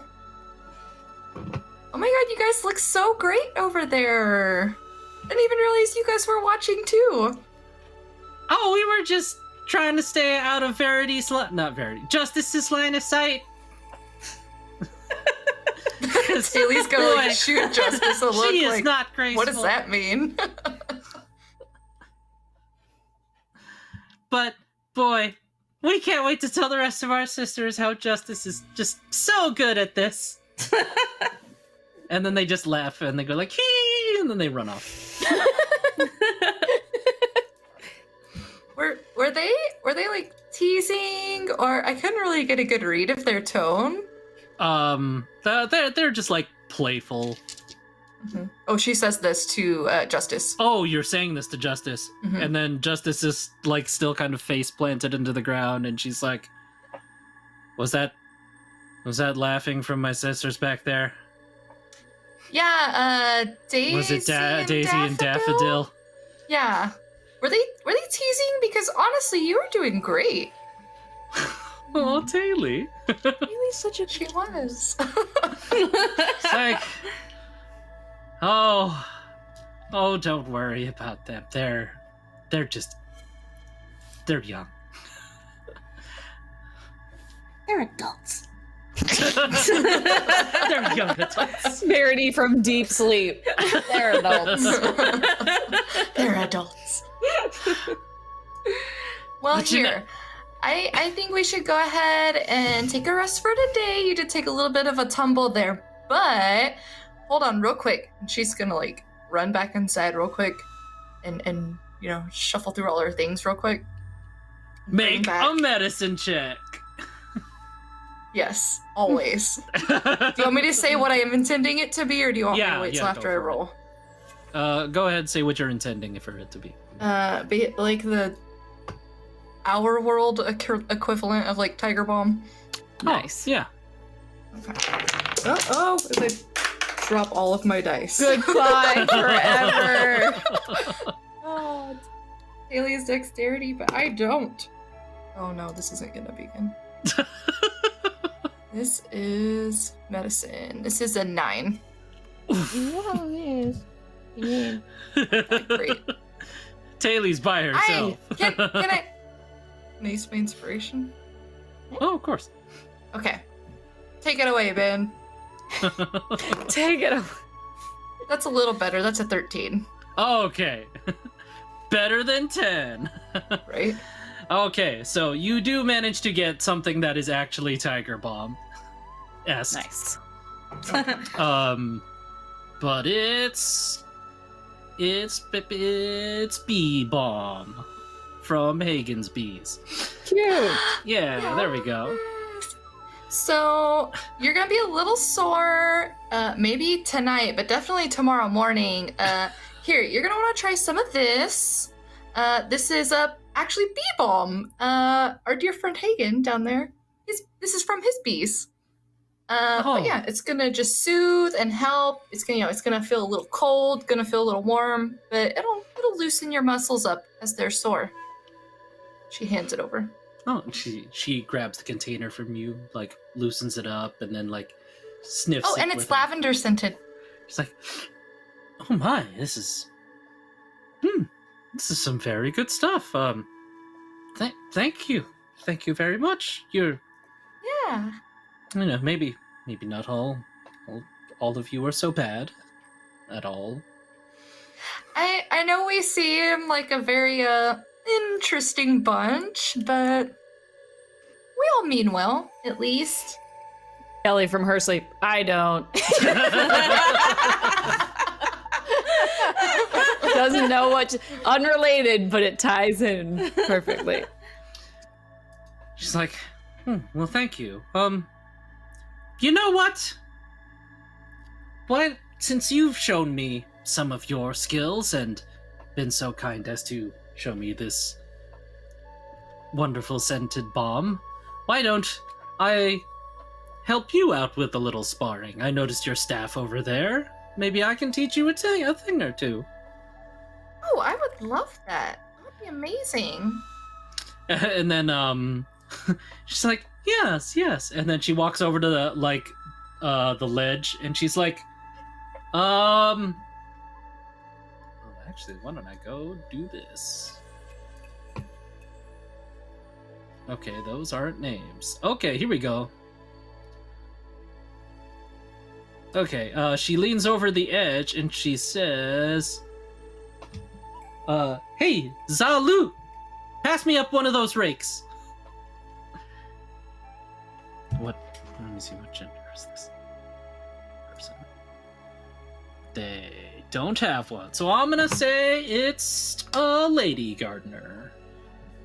Oh my god, you guys look so great over there. I didn't even realize you guys were watching too. Oh, we were just trying to stay out of Justice's line of sight. Haley's gonna Boy, like shoot Justice a look she is like, not graceful. what does that mean? But boy, we can't wait to tell the rest of our sisters how Justice is just so good at this. And then they just laugh and they go like, hee, and then they run off. Were they like teasing, or I couldn't really get a good read of their tone? They're just like playful. Mhm. Oh, she says this to Justice. Oh, you're saying this to Justice. Mhm. And then Justice is like still kind of face planted into the ground, and she's like, was that laughing from my sisters back there? Yeah, Daisy. Was it Daisy and Daffodil? Yeah. Were they teasing? Because honestly, you were doing great. Oh, Taylor. Really such a She was. It's like, oh, don't worry about them. They're young. They're adults. They're young adults. Verity from deep sleep. They're adults. They're adults. Well, But you know- here. I think we should go ahead and take a rest for today. You did take a little bit of a tumble there, but hold on real quick. She's gonna like run back inside real quick and you know, shuffle through all her things real quick. Bring Make back- a medicine check. Yes, always. Do you want me to say what I am intending it to be, or do you want me Yeah, to wait till yeah, after go I for it. roll? Go ahead and say what you're intending for it to be. Be it like our world equivalent of like Tiger Bomb. Nice. Yeah. Oh, if I drop all of my dice. Goodbye forever. God. Haley's dexterity, but I don't. Oh no, this isn't gonna be good. This is medicine. This is a 9. Yeah, it is. Yeah. Great. Taylor's by herself. Can I use my inspiration? Oh, of course. Okay. Take it away, Ben. Take it away. That's a little better. That's a 13, Okay. Better than 10. right? Okay, so you do manage to get something that is actually Tiger Bomb. Yes. Nice. But it's Bee Bomb from Hagen's Bees. Cute. Yeah, there we go. So you're gonna be a little sore, maybe tonight, but definitely tomorrow morning. Here, you're gonna want to try some of this. This is actually bee balm. Our dear friend Hagen down there. This is from his bees. But yeah, it's gonna just soothe and help. It's gonna feel a little cold, gonna feel a little warm, but it'll loosen your muscles up as they're sore. She hands it over. Oh, she grabs the container from you, like loosens it up, and then like sniffs. Oh, it and it's with her. lavender scented. She's like, "Oh my, this is some very good stuff. Thank you very much. You're, Yeah. maybe not all of you are so bad at all. I know we seem like a very interesting bunch, but we all mean well, at least. Kelly from her sleep. I don't. Doesn't know what unrelated, but it ties in perfectly. She's like, well, thank you. You know what? Since you've shown me some of your skills and been so kind as to show me this wonderful scented balm, why don't I help you out with a little sparring? I noticed your staff over there. Maybe I can teach you a thing or two. Oh, I would love that. That would be amazing. And then she's like, yes, and then she walks over to the ledge, and she's like, well, actually, why don't I go do this? Okay, those aren't names. Okay, here we go. Okay, she leans over the edge and she says, hey, Zalu, pass me up one of those rakes. Let me see, what gender is this person? They don't have one, so I'm gonna say it's a lady gardener.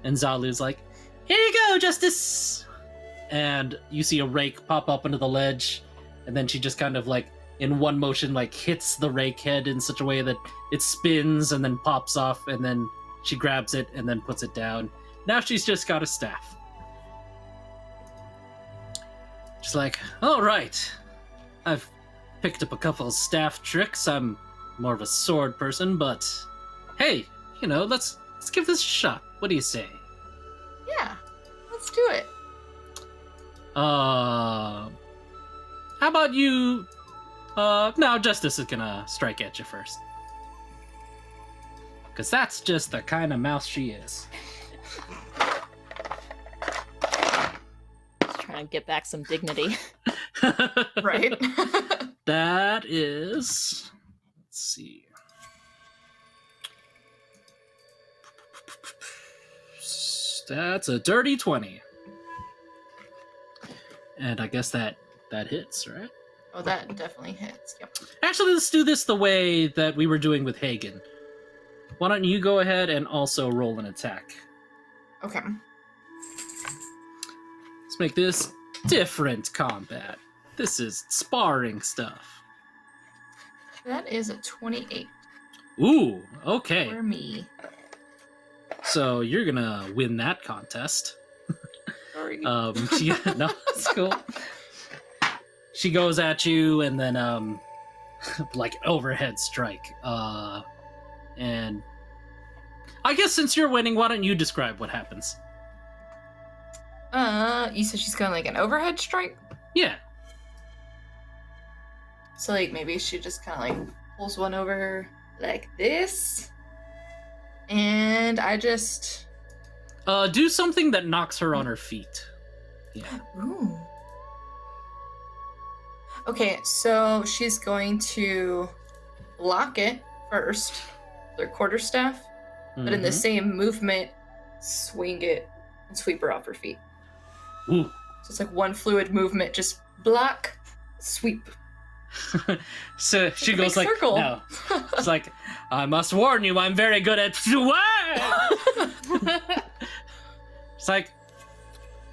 And Zalu's like, here you go, Justice! And you see a rake pop up into the ledge, and then she just kind of like, in one motion, like hits the rake head in such a way that it spins and then pops off, and then she grabs it and then puts it down. Now she's just got a staff. She's like, all right, I've picked up a couple of staff tricks. I'm more of a sword person, but hey, let's give this a shot. What do you say? Yeah, let's do it. How about you? No, Justice is gonna strike at you first. Because that's just the kind of mouse she is. Just trying to get back some dignity. Right? That is... Let's see. That's a dirty 20. And I guess that hits, right? Oh, that definitely hits. Yep. Actually, let's do this the way that we were doing with Hagen. Why don't you go ahead and also roll an attack? Okay. Let's make this different combat. This is sparring stuff. That is a 28 Ooh, okay. for me. So you're gonna win that contest. Sorry. No, it's cool. She goes at you and then like overhead strike. And I guess since you're winning, why don't you describe what happens? You said she's going like an overhead strike? Yeah. So like maybe she just kind of like pulls one over her like this. And I just... Do something that knocks her on her feet. Yeah. Ooh. Okay, so she's going to block it first, their quarterstaff, but in the Mhm. same movement, swing it and sweep her off her feet. Ooh. So it's like one fluid movement, just block, sweep. So she Like a goes big like, circle. no. It's like, I must warn you, I'm very good at It's like,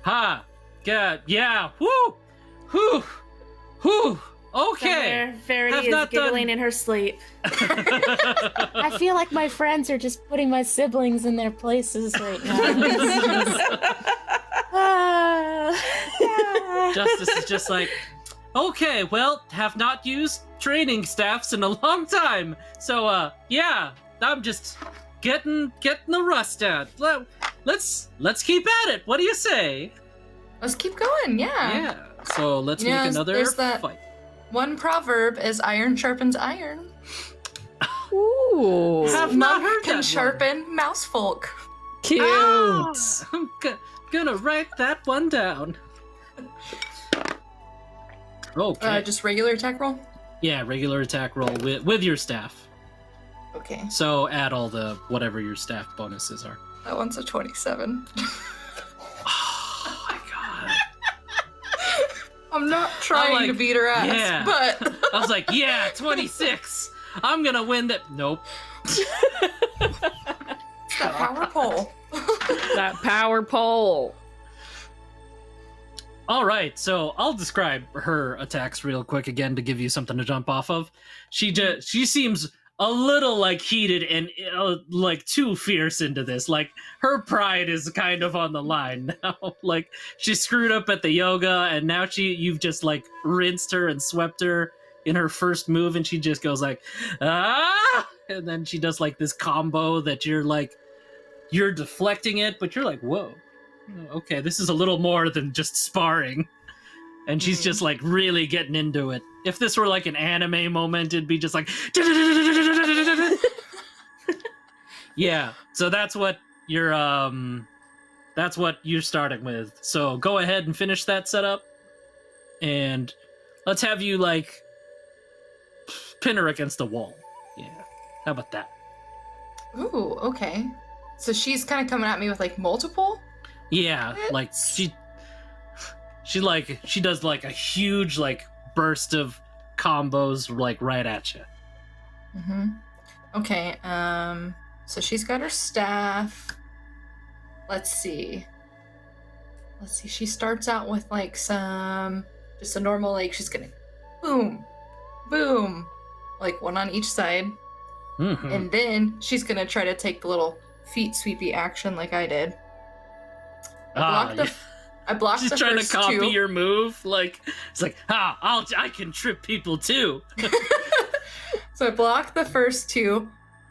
ha, yeah, woo, Whew. Whew. Okay. Somewhere, Verity Have is not giggling done- in her sleep. I feel like my friends are just putting my siblings in their places right now. Ah. Justice is just like, okay, well, have not used training staffs in a long time. So, yeah, I'm just getting the rust out. Let's keep at it. What do you say? Let's keep going. Yeah. So let's Yeah, make another there's that- fight. One proverb is iron sharpens iron. Ooh, Have not Monk heard can that sharpen mouse folk. cute. one. I'm gonna write that one down. Okay. Just regular attack roll? Yeah, regular attack roll with your staff. Okay. So add all the whatever your staff bonuses are. That one's a 27. Oh my god. I'm not trying like, to beat her ass, yeah. but I was like, yeah, 26. I'm gonna win that. Nope. it's that power pole. That power pole. All right, so I'll describe her attacks real quick again to give you something to jump off of. She seems a little like heated and like too fierce into this. Like her pride is kind of on the line now. Like she screwed up at the yoga, and now you've just like rinsed her and swept her in her first move, and she just goes like, ah, and then she does like this combo that you're deflecting it, but you're like, whoa. Okay, this is a little more than just sparring. And she's just like really getting into it. If this were like an anime moment, it'd be just like yeah, so that's what you're starting with. So go ahead and finish that setup. And let's have you like pin her against the wall. Yeah. How about that? Ooh, okay. So she's kind of coming at me with like multiple? Yeah, like she does like a huge like burst of combos like right at you. Mm-hmm. Okay, so she's got her staff. Let's see. She starts out with like just a normal, like she's gonna boom, boom, like one on each side. Mhm. And then she's gonna try to take the little feet sweepy action like I did. I blocked She's the trying to first copy two. your move. Like it's like, I can trip people too. So I blocked the first two,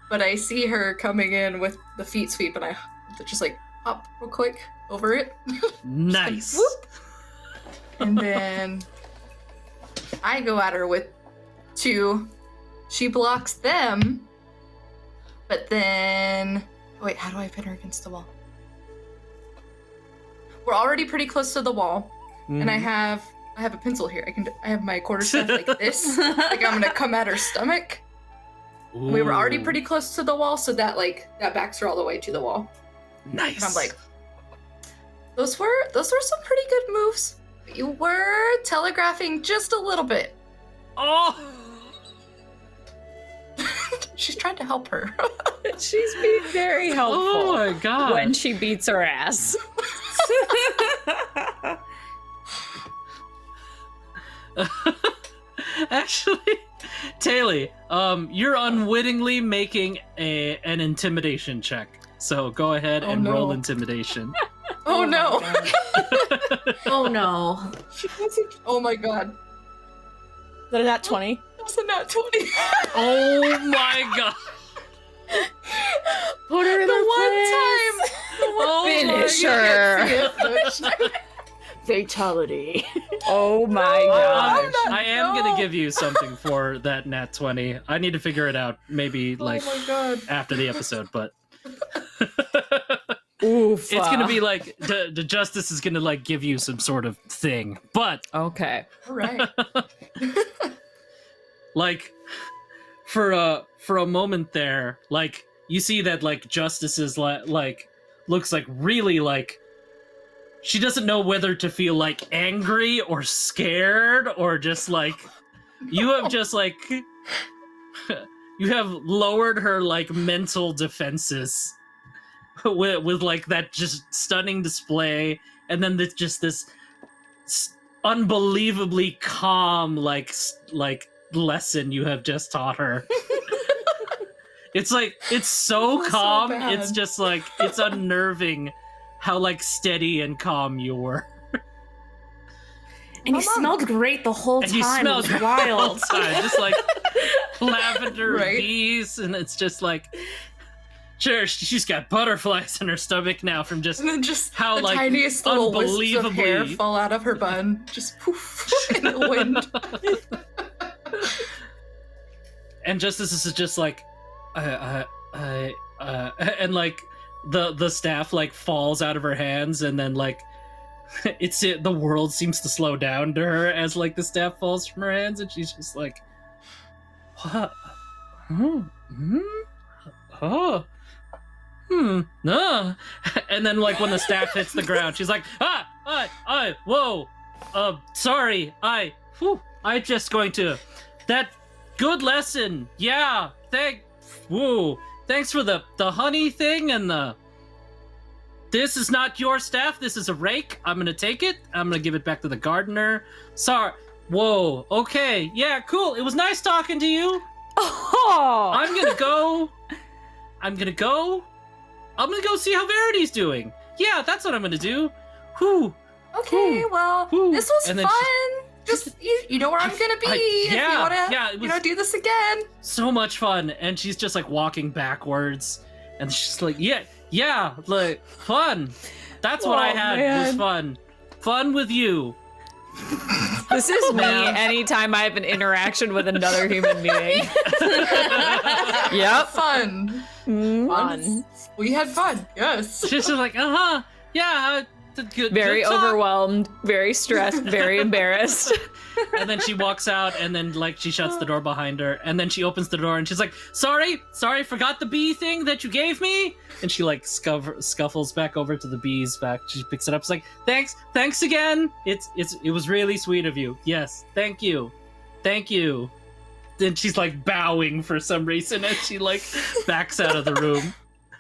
but I see her coming in with the feet sweep, and I just like hop real quick over it. Nice. Whoop. And then I go at her with two. She blocks them, but then wait, how do I pin her against the wall? We're already pretty close to the wall, and I have a pencil here. I have my quarterstaff like this, like I'm gonna come at her stomach. We were already Ooh, pretty close to the wall, so that backs her all the way to the wall. nice. And I'm like, those were some pretty good moves. But you were telegraphing just a little bit. oh, She's trying to help her. She's being very helpful oh my god. when she beats her ass. Actually, Taylor, you're unwittingly making an intimidation check. So go ahead Oh, and no. roll intimidation. Oh no! Oh no. Oh my god! Is that a nat 20? That's a nat 20. Oh my god. Put her in The her one place. time. Oh Finish my her. Fatality. Oh my God. gosh. I am No. gonna give you something for that nat 20. I need to figure it out maybe like Oh my god. after the episode, but Oof. it's gonna be like the justice is gonna like give you some sort of thing. But Okay. All right. like for a moment there, like you see that like justice is like looks like really like she doesn't know whether to feel like angry or scared or just like you have just like you have lowered her like mental defenses with like that just stunning display, and then this unbelievably calm, like lesson you have just taught her. It's like, it's so So calm. bad. It's just like, it's unnerving how like steady and calm you were. And you smelled great the whole And you time. smelled It was great the whole wild. time, just like lavender Right? bees, and it's just like, sure, she's got butterflies in her stomach now from just And then just how, the like, tiniest little wisps of hair unbelievably- fall out of her bun. Just poof in the wind. and Justice is just like, and like the staff like falls out of her hands, and then like the world seems to slow down to her as like the staff falls from her hands, and she's just like, what? Oh. No. And then like when the staff hits the ground, she's like, whoa, sorry, I just going to, that good lesson, yeah, thanks for the honey thing and this is not your staff, this is a rake, I'm gonna take it, I'm gonna give it back to the gardener, sorry, whoa, okay, yeah, cool, it was nice talking to you, Oh, I'm gonna go see how Verity's doing. Yeah, that's what I'm gonna do. Whew. Okay, well, Ooh. this was And then fun. Just you know where I'm gonna be if you wanna it was do this again. so much fun. And she's just like walking backwards, and she's like, yeah, like fun. That's what I Oh, had was man. fun with you. this is me Ma'am. anytime I have an interaction with another human being. Yep. Fun. Fun. We had fun. Yes. She's just like, yeah, good. Very good talk." overwhelmed, very stressed, very embarrassed. And then she walks out, and then like she shuts the door behind her, and then she opens the door, and she's like, sorry, forgot the bee thing that you gave me. And she like scuffles back over to the bees back. She picks it up. She's like, thanks again. It was really sweet of you. Yes, thank you. Then she's like bowing for some reason, and she like backs out of the room.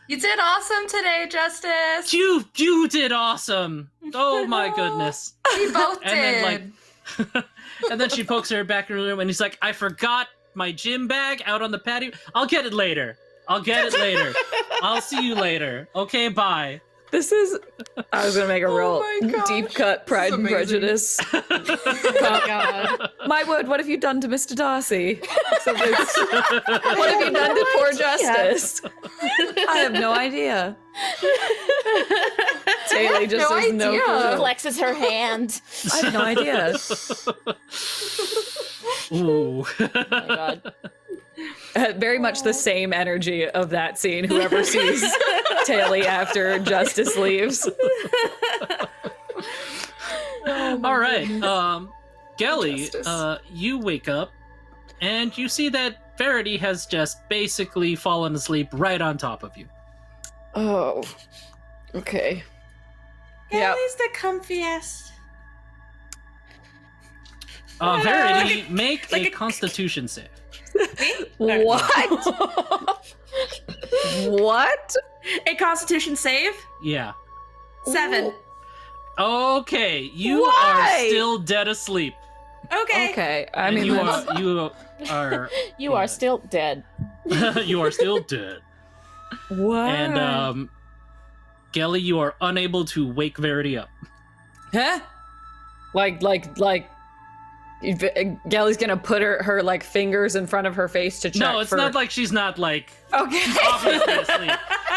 You did awesome today, Justice. You did awesome. Oh my goodness. We both did. And then, and then she pokes her back in the room, and he's like, I forgot my gym bag out on the patio. I'll get it later. I'll see you later. Okay, bye. This is. I was gonna make a real Oh my gosh, deep cut this Pride is and amazing. Prejudice. Oh god. My word, what have you done to Mr. Darcy? So what have you done to poor Justice? I have no idea. Taylor just No has no idea. clue. Flexes her hand. I have no idea. Ooh. Oh my god. Very much the same energy of that scene. Whoever sees Taylor after Justice leaves. All right. Gelly, Justice. you wake up, and you see that Verity has just basically fallen asleep right on top of you. Oh. Okay. Yep. Kelly's the comfiest. Verity, make like a a- Constitution save. What? What? A Constitution save? Yeah. 7. Okay, you Why? are still dead asleep. Okay. Okay. I And mean, you that's- are You are still dead. you are still dead. what? And Gelly, you are unable to wake Verity up. Huh? Like, Gelly's gonna put her like fingers in front of her face to check. No, it's for... not like she's not like Okay. obviously asleep.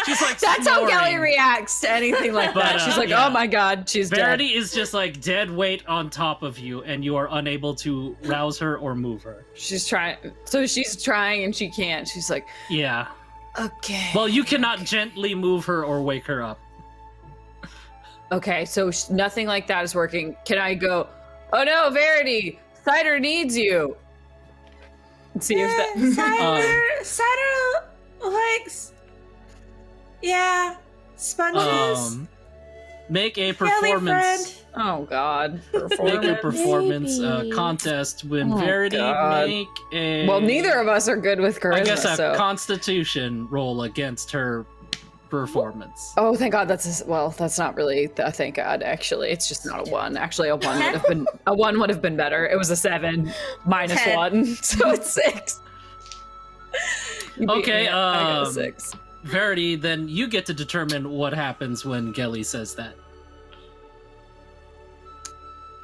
She's like That's how snoring. Gelly reacts to anything like But, that. She's like, yeah. "Oh my god, she's Verity is just like dead weight on top of you, and you are unable to rouse her or move her. dead." She's trying. So she's trying and she can't. She's like, Yeah. "Okay." Well, you cannot gently move her or wake her up. Okay, so nothing like that is working. Can I go? Oh no, Verity, Cider needs you. Let's see if that. Cider likes. Yeah. Sponges. Make a Kelly performance. friend. Oh god, Make a performance. performance Baby. contest when Oh, Verity God. make a. Well, neither of us are good with charisma. I guess a so. Constitution roll against her performance. Oh, thank God. That's not really. Thank God. Actually, it's just not a 1. Actually, a 1 would have been better. It was a 7 minus 10. 1, so it's 6. You beat Okay, me. I got a 6. Verity, then you get to determine what happens when Gelly says that.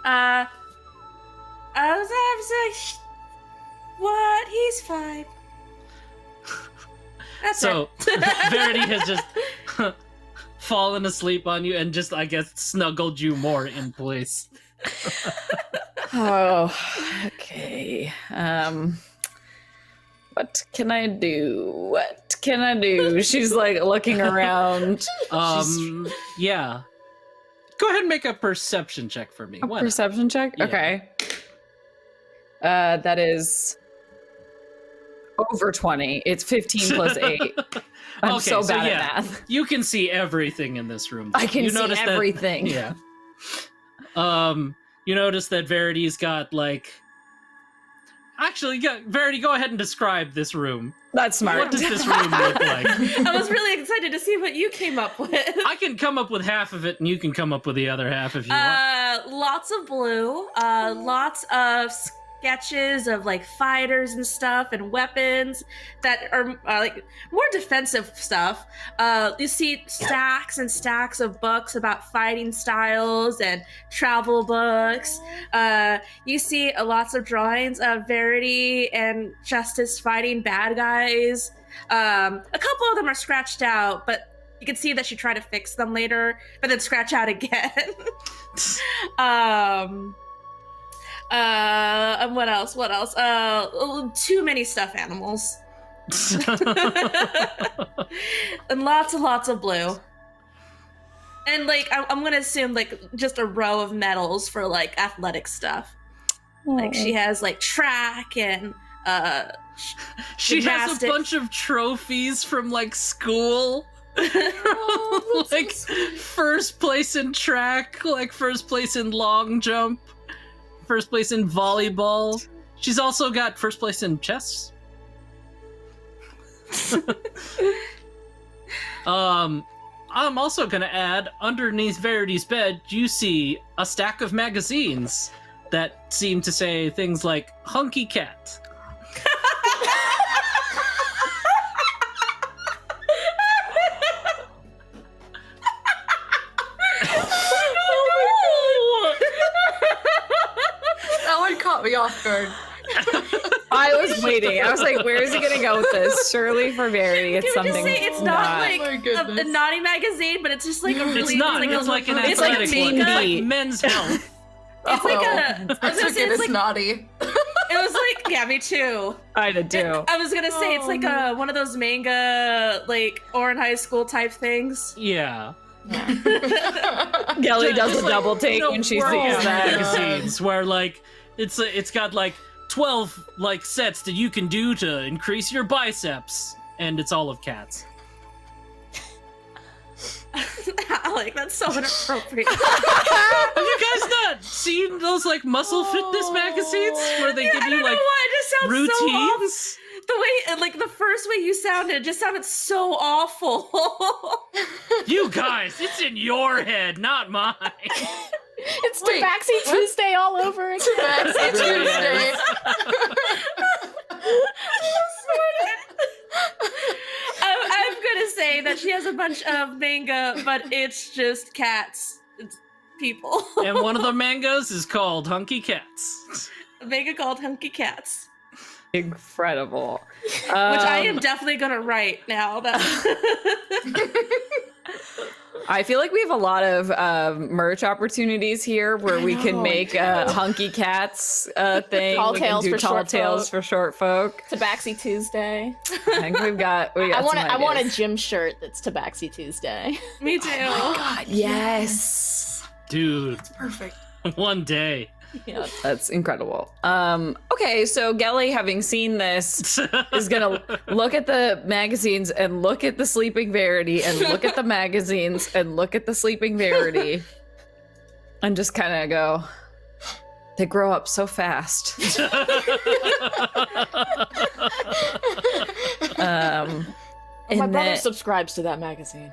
I was like, what? He's fine. That's So it. Verity has just fallen asleep on you and just, I guess, snuggled you more in place. Oh, okay. What can I do? What can I do? She's like looking around. Yeah. Go ahead and make a perception check for me. A Why not? perception check? Yeah. Okay. That is over 20. It's 15 plus 8. I'm Okay, so bad yeah, at math. You can see everything in this room. I can you see notice everything. That, yeah. You notice that Verity's got like. Actually, yeah, Verity, go ahead and describe this room. That's smart. What does this room look like? I was really excited to see what you came up with. I can come up with half of it, and you can come up with the other half if you want. Lots of blue, lots of sketches of like fighters and stuff and weapons that are like more defensive stuff. You see stacks and stacks of books about fighting styles and travel books. You see lots of drawings of Verity and Justice fighting bad guys. A couple of them are scratched out, but you can see that she tried to fix them later, but then scratch out again. And what else? Too many stuffed animals. And lots and lots of blue. And like, I'm gonna assume like just a row of medals for like athletic stuff. Like she has like track and She has a gymnastics. bunch of trophies from like school. Like first place in track, like first place in long jump, first place in volleyball. She's also got first place in chess. I'm also gonna add, underneath Verity's bed, you see a stack of magazines that seem to say things like Hunky Cat. That one caught me off guard. I was waiting. I was like, where is he gonna go with this? Surely for Verity, it's Can we something. just say it's not Oh my like goodness. a naughty magazine, but it's just like a really It's not. It's like an it's like a athletic one. manga. It's like Men's Health. It's like a. I was I gonna took say it it's as like naughty. it was like yeah, me too. I did too. I was gonna say it's like a one of those manga like or in high school type things. Yeah. Gelly does Just a like, double take you know, when she World sees that. magazines where like it's got like 12 like sets that you can do to increase your biceps, and it's all of cats. Like that's so inappropriate. Have you guys not seen those like muscle fitness magazines where they Yeah, give I you don't like know why it just sounds so awful. routines? The way like the first way you sounded just sounded so awful. You guys, it's in your head, not mine. It's Wait, Tabaxi Tuesday all over again. That's a Tuesday. I'm gonna say that she has a bunch of manga, but it's just cats. It's people. And one of the mangas is called Hunky Cats. A manga called Hunky Cats, Incredible. which I am definitely gonna write now. That I feel like we have a lot of merch opportunities here where we can make Hunky Cats thing. Tall we can tales do for tall short tales folk. for short folk. Tabaxi Tuesday. I think we got I want some I want a ideas. gym shirt that's Tabaxi Tuesday. me too. God, yes. Dude, Perfect. one day. Yeah. That's incredible. Okay, so Gelly, having seen this, is gonna look at the magazines and look at the Sleeping Verity and look at the magazines and look at the Sleeping Verity and just kind of go, they grow up so fast. My And brother then- subscribes to that magazine.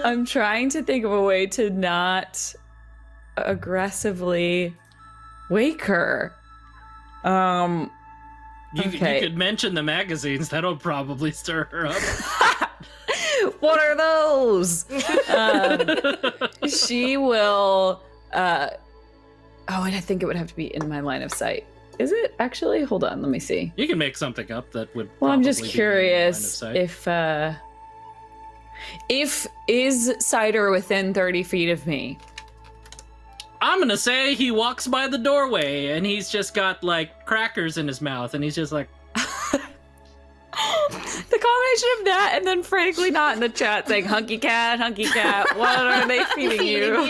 I'm trying to think of a way to not aggressively wake her. You Okay. could mention the magazines. That'll probably stir her up. What are those? She will. Oh, and I think it would have to be in my line of sight. Is it actually? Hold on, let me see. You can make something up that would. Well, I'm just probably be in your line of curious sight. if is Cider within 30 feet of me. I'm gonna say he walks by the doorway and he's just got like crackers in his mouth and he's just like, The combination of that and then frankly not in the chat saying hunky cat, what are they feeding you?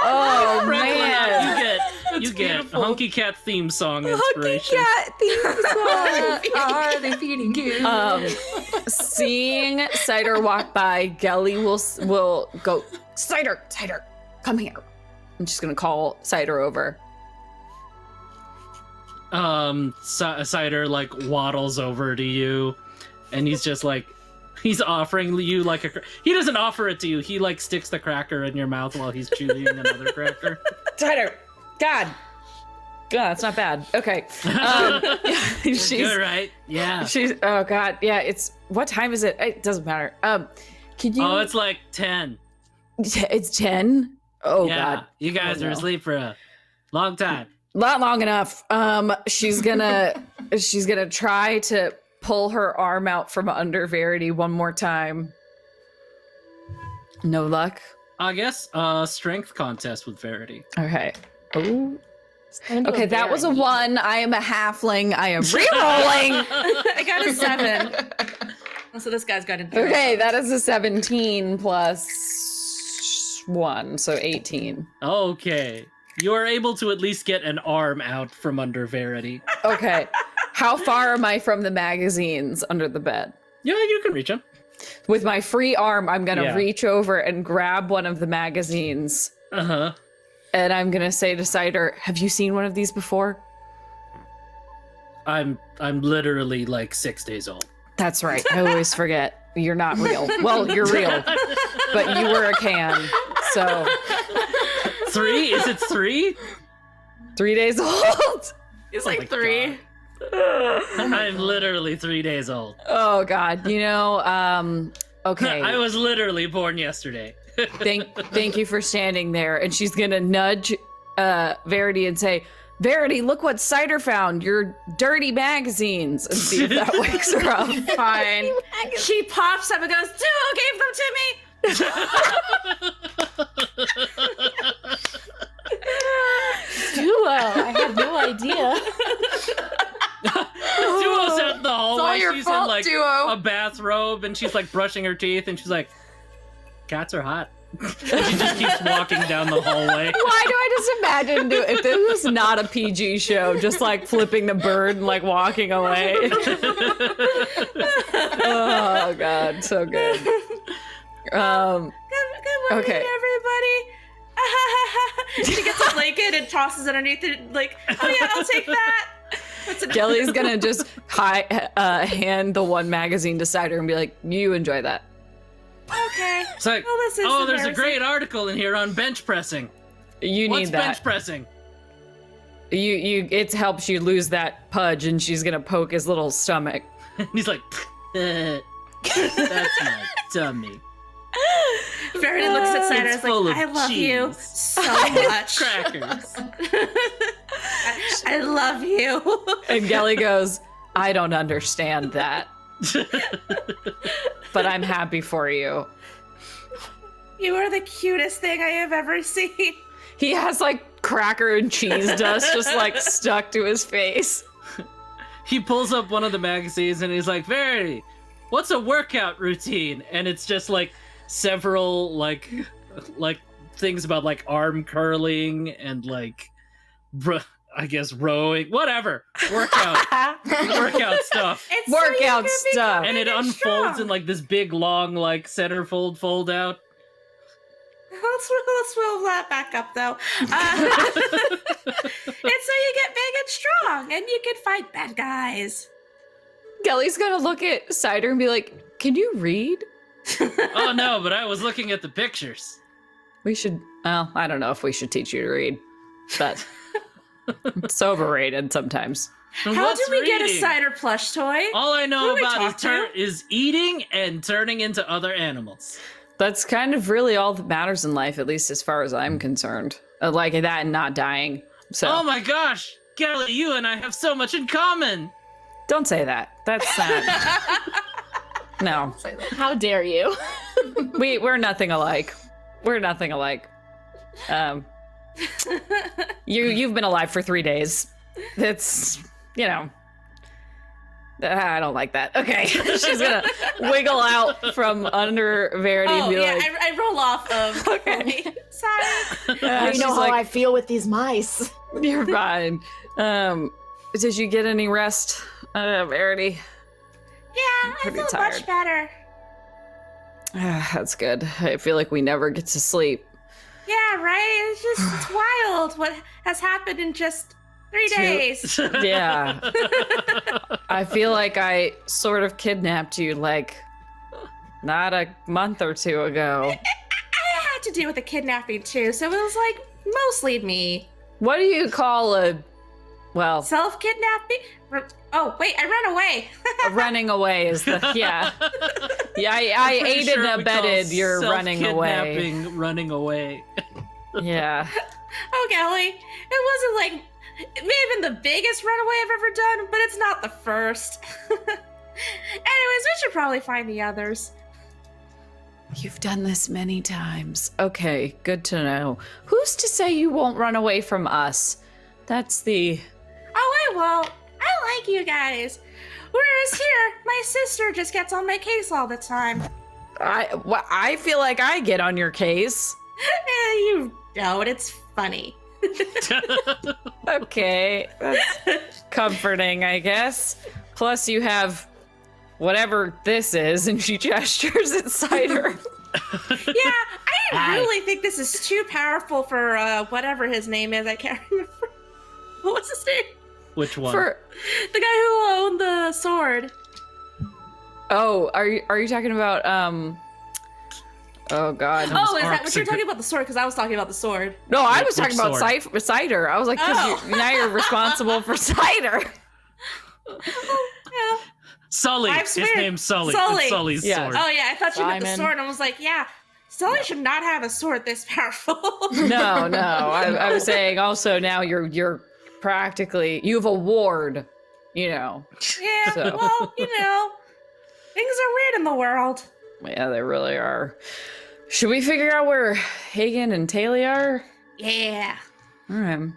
Oh man. you get beautiful. Hunky Cat theme song Hunky inspiration. cat theme song. Are they feeding you? Seeing Cider walk by, Gelly will go, Cider, come here. I'm just gonna call Cider over. Cider like waddles over to you and he's just like, he's offering you like he doesn't offer it to you, he like sticks the cracker in your mouth while he's chewing another cracker. Cider, God, that's not bad. Okay. She's good, right? Yeah. She's, oh God, yeah, it's, what time is it? It doesn't matter. Can you, Oh, it's like 10. it's 10? Oh Yeah, God. you guys Oh, are no. asleep for a long time. Not long enough. She's gonna try to pull her arm out from under Verity one more time. No luck. I guess strength contest with Verity. Okay. Oh. Into Okay, a that bear was a and- 1. I am a halfling. I am rerolling. I got a 7. So this guy's got a 3. Okay, that is a 17 plus 1, so 18. Okay. You are able to at least get an arm out from under Verity. Okay. How far am I from the magazines under the bed? Yeah, you can reach him. With my free arm, I'm gonna Yeah. reach over and grab one of the magazines. Uh-huh. And I'm gonna say to Cider, have you seen one of these before? I'm literally like 6 days old. That's right. I always forget. You're not real. Well, you're real, but you were a can. So 3? Is it 3? 3 days old. He's Oh like my 3. I'm literally 3 days old. Oh God. You know, okay. I was literally born yesterday. Thank you for standing there. And she's gonna nudge Verity and say, Verity, look what Cider found, your dirty magazines, and see if that wakes her up. Fine. She pops up and goes, Duo gave them to me. Duo. I had no idea. Duo's out in the hallway. all your She's fault, in like Duo. a bathrobe and she's like brushing her teeth and she's like, cats are hot. And she just keeps walking down the hallway. Why do I just imagine if this was not a PG show, just like flipping the bird and like walking away? Oh God, so good. Good morning, Okay. everybody. She gets a blanket and tosses it underneath it, like, oh yeah, I'll take that. What's it? Kelly's gonna just hand the one magazine to Cider and be like, "You enjoy that." Okay. It's like, Well, this is oh, there's a embarrassing. great article in here on bench pressing. You What's need that. bench pressing? It helps you lose that pudge, and she's gonna poke his little stomach. And he's like, that's my tummy. Verity looks at Cider and It's is full like, of I love you cheese. so much. Crackers. I love you. And Gelly goes, "I don't understand that, but I'm happy for you." You are the cutest thing I have ever seen. He has like cracker and cheese dust just like stuck to his face. He pulls up one of the magazines and he's like, Verity, what's a workout routine? And it's just like several like things about like arm curling and like I guess rowing, whatever. Workout stuff. It's Workout so you can stuff. become And it big and unfolds strong. in like this big long like centerfold fold out. Let's roll that back up, though. And so you get big and strong, and you can fight bad guys. Kelly's gonna look at Cider and be like, "Can you read?" Oh no, but I was looking at the pictures. We should. Well, I don't know if we should teach you to read, but it's overrated sometimes. How do we get a cider plush toy? All I know Who do we about talk to? is eating and turning into other animals. That's kind of really all that matters in life, at least as far as I'm concerned. Like that and not dying. So Oh my gosh, Kelly, you and I have so much in common. don't say that. That's sad. No, Say that. How dare you? we're nothing alike. We're nothing alike. You've been alive for 3 days. It's I don't like that. Okay, she's gonna wiggle out from under Verity and Oh, be yeah, like, I roll off of Okay. Sorry. You she's know how like, I feel with these mice. You're fine. Did you get any rest, Verity? Yeah, I Pretty feel tired. much better. That's good. I feel like we never get to sleep. Yeah, right? It's wild what has happened in just 3 days. Yeah. I feel like I sort of kidnapped you, like, not a month or two ago. I had to deal with the kidnapping too, so it was like mostly me. What do you call well, Self-kidnapping? Oh, wait, I ran away. running away is the, yeah. Yeah, I Pretty aided sure and we call abetted your running away. self-kidnapping running away. Yeah. Oh, Kelly, it wasn't like, it may have been the biggest runaway I've ever done, but it's not the first. Anyways, we should probably find the others. You've done this many times. Okay, good to know. Who's to say you won't run away from us? That's the... Oh, I won't. I like you guys. Whereas here, my sister just gets on my case all the time. I feel like I get on your case. You don't. It's funny. Okay, that's comforting, I guess. Plus, you have whatever this is, and she gestures at Cider. Yeah, I Hi. really think this is too powerful for whatever his name is. I can't remember. What was his name? Which one? For The guy who owned the sword. oh, are you talking about Oh God. Oh, is that arcs what you're are talking about? The sword? Because I was talking about the sword. No, I Which was talking about sword? Cider. I was like, 'cause Oh. now you're responsible for Cider. Yeah. Sully. I His swear- name's Sully. Sully. It's Sully's Yeah. sword. Oh yeah, I thought you meant the Simon. sword. And I was like, yeah, Sully should not have a sword this powerful. No. I was saying also now you're practically you have a ward. Yeah. So. Well, things are weird in the world. Yeah, they really are. Should we figure out where Hagen and Talia are? Yeah. All right. All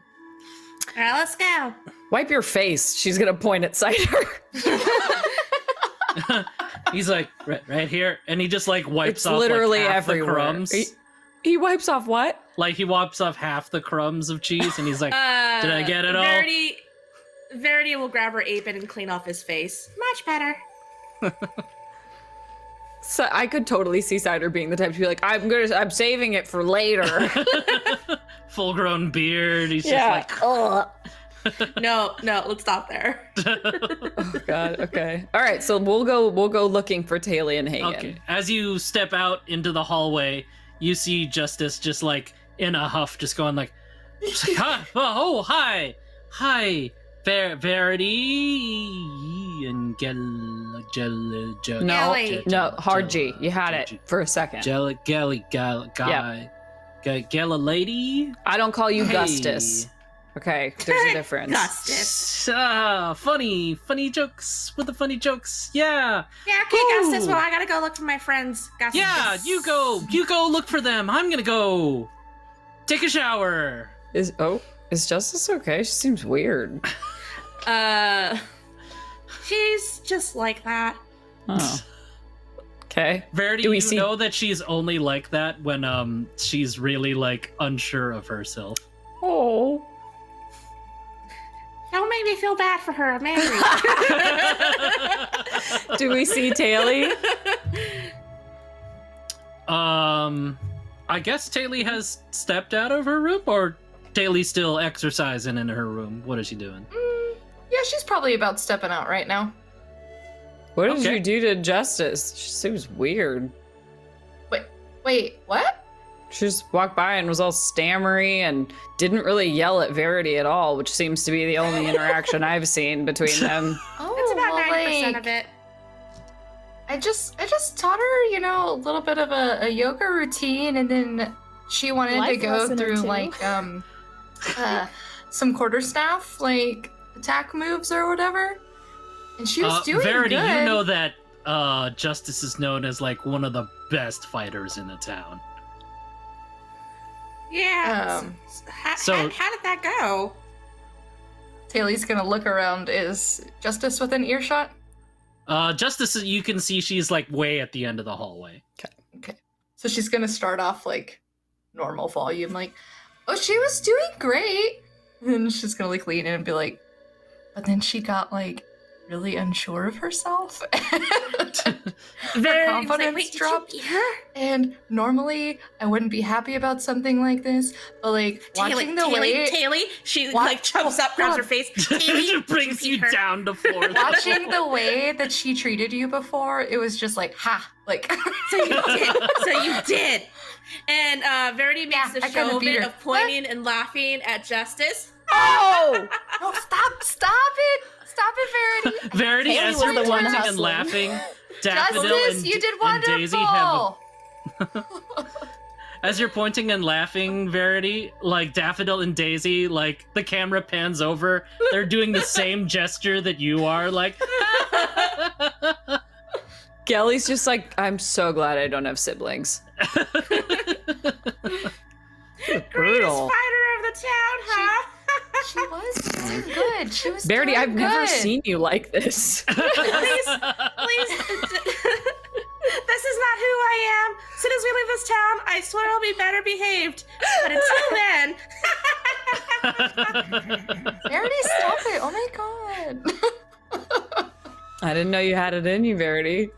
right, let's go. Wipe your face. She's gonna point at Cider. He's like, right here. And he just like wipes It's off literally like, half the everywhere. crumbs. He wipes off what? Like he wipes off half the crumbs of cheese and he's like, did I get it all? Verity will grab her apron and clean off his face. Much better. So I could totally see Cider being the type to be like, I'm saving it for later. Full grown beard. He's Yeah. just Ugh. No, let's stop there. Oh God. Okay. All right. So we'll go looking for Talia and Hagen. okay. As you step out into the hallway, you see Justice just like in a huff, just going like, hi, hi, Verity and No, Gelly. no, hard G. You had it for a second. Gala lady. I don't call you Hey. Gustus. Okay, there's a difference. Gustus. Funny jokes with the funny jokes. Yeah, Yeah, okay, Ooh. Gustus. Well, I gotta go look for my friends. Gustus. yeah. You go look for them. I'm gonna go take a shower. Is Justice okay? She seems weird. She's just like that. Oh. Okay. Verity, Do we you see- know that she's only like that when she's really like unsure of herself. Oh. Don't make me feel bad for her. I'm angry. Do we see Taily? I guess Taylor has stepped out of her room, or Taylor's still exercising in her room. What is she doing? Yeah, she's probably about stepping out right now. What did Okay. you do to Justice? She seems weird. Wait, what? She just walked by and was all stammery and didn't really yell at Verity at all, which seems to be the only interaction I've seen between them. Oh, That's about well, 90% like, of it. I just taught her, a little bit of a yoga routine, and then she wanted to Life go lesson or through two. like some quarterstaff like attack moves or whatever. And she was doing Verity, good. you know that Justice is known as like one of the best fighters in the town. Yeah. Um, so- how did that go? Taylor's gonna look around. Is Justice within earshot? Justice, you can see she's like way at the end of the hallway. So she's gonna start off like normal volume, like, oh, she was doing great. And then she's gonna like lean in and be like, but then she got like really unsure of herself. Very confidence wait, dropped. Did you beat her? And normally I wouldn't be happy about something like this, but like watching the way Taylor, she What? like jumps up, grabs her face. It brings you down to floor. watching the way that she treated you before, it was just like, ha, like So you did. So you did. And Verity makes Yeah, a I kinda show of beat it her. of pointing and laughing at Justice. Oh! no, stop it, Verity. Verity, Taylor as was you're the one pointing and hustling. laughing, Daffodil Justice, and, you did and wonderful. Daisy as you're pointing and laughing, Verity, like Daffodil and Daisy, like the camera pans over, they're doing the same gesture that you are, like. Gelly's just like, I'm so glad I don't have siblings. Greatest Brutal. fighter of the town, huh? She was doing good. She was Verity, doing I've never good. seen you like this. Please. This is not who I am. As soon as we leave this town, I swear I'll be better behaved. But until then, Verity, stop it. Oh my god. I didn't know you had it in you, Verity.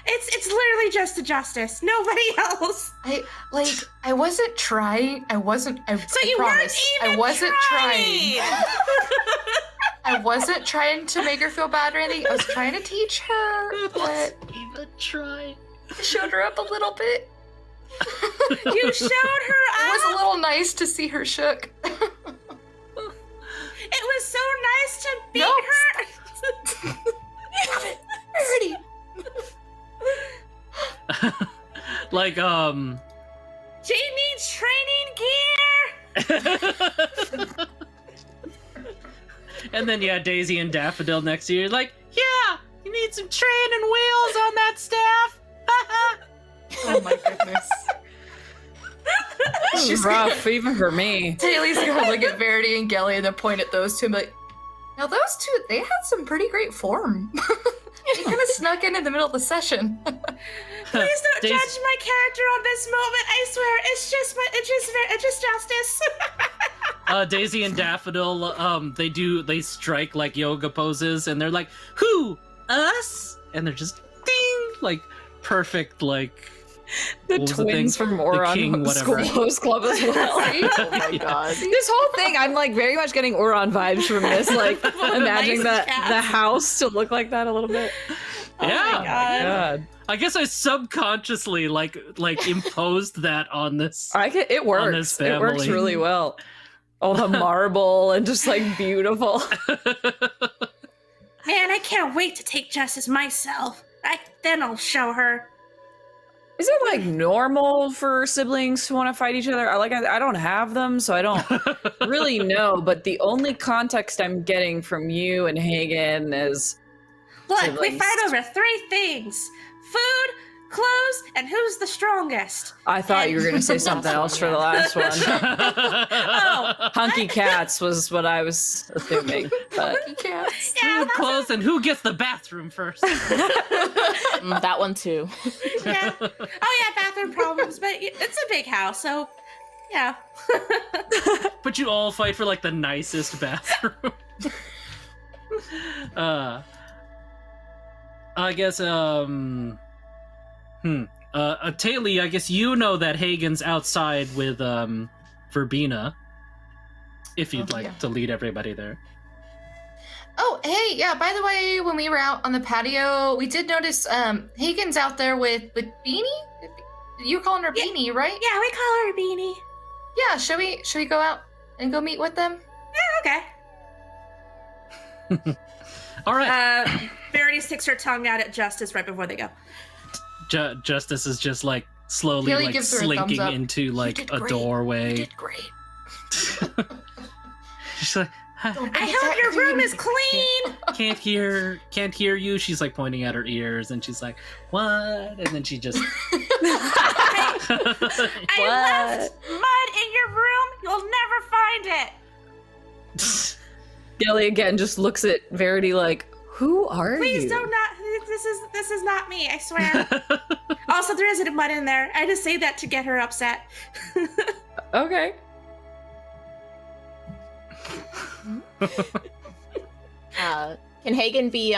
it's literally just a Justice. Nobody else. I wasn't trying. I So you promise. weren't even I wasn't trying. I wasn't trying to make her feel bad or anything. I was trying to teach her, but Even try. I showed her up a little bit. You showed her It was a up. little nice to see her shook. It was so nice to beat No, her. Stop it, Verity. Like, She needs training gear. And then, yeah, Daisy and Daffodil next to you, like, yeah, you need some training wheels on that staff. Oh my goodness. This is rough, even for me. Taylor's gonna look at Verity and Gelly and then point at those two and be like, now those two, they had some pretty great form. They kind of snuck in the middle of the session. Please don't Daisy- judge my character on this moment. I swear, it's just Justice. Daisy and Daffodil, they strike like yoga poses, and they're like, who? Us? And they're just ding, like perfect, like The What was the twins thing? from The Oron king, School whatever. Host Club as well. Oh my god. This whole thing, I'm like very much getting Oron vibes from this. Like imagining nicest the cats. house to look like that a little bit. yeah. Oh my God. I guess I subconsciously like imposed that on this. It works. this It works family. really well. All the marble and just like beautiful. Man, I can't wait to take Justice myself. Then I'll show her. Is it like normal for siblings to want to fight each other? I don't have them, so I don't really know. But the only context I'm getting from you and Hagen is Look, we Siblings. fight over 3 things: food, clothes, and who's the strongest. I thought you were going to say something else for the last one. Oh, Hunky cats was what I was assuming. But Lucky cats. yeah, Food, clothes, and who gets the bathroom first? That one too. yeah. Oh yeah, bathroom problems, but it's a big house, so yeah. But you all fight for like the nicest bathroom. I guess Taylor, I guess you know that Hagen's outside with Verbena. If you'd like to lead everybody there. Oh, hey, yeah, by the way, when we were out on the patio, we did notice Hagen's out there with Beanie? You're calling her Beanie, right? Yeah, we call her Beanie. Yeah, should we go out and go meet with them? Yeah, okay. All right. Verity sticks her tongue out at Justice right before they go. Justice is just like slowly Haley like gives her a thumbs slinking up. into You like did a great. doorway. You did great. She's like, I hope your room is clean. can't hear you. She's like pointing at her ears, and she's like, what? And then she just I left mud in your room. You'll never find it. Gelly again just looks at Verity like, who are Please you? don't not. This is not me. I swear. Also, there isn't mud in there. I just say that to get her upset. Okay. Can Hagen be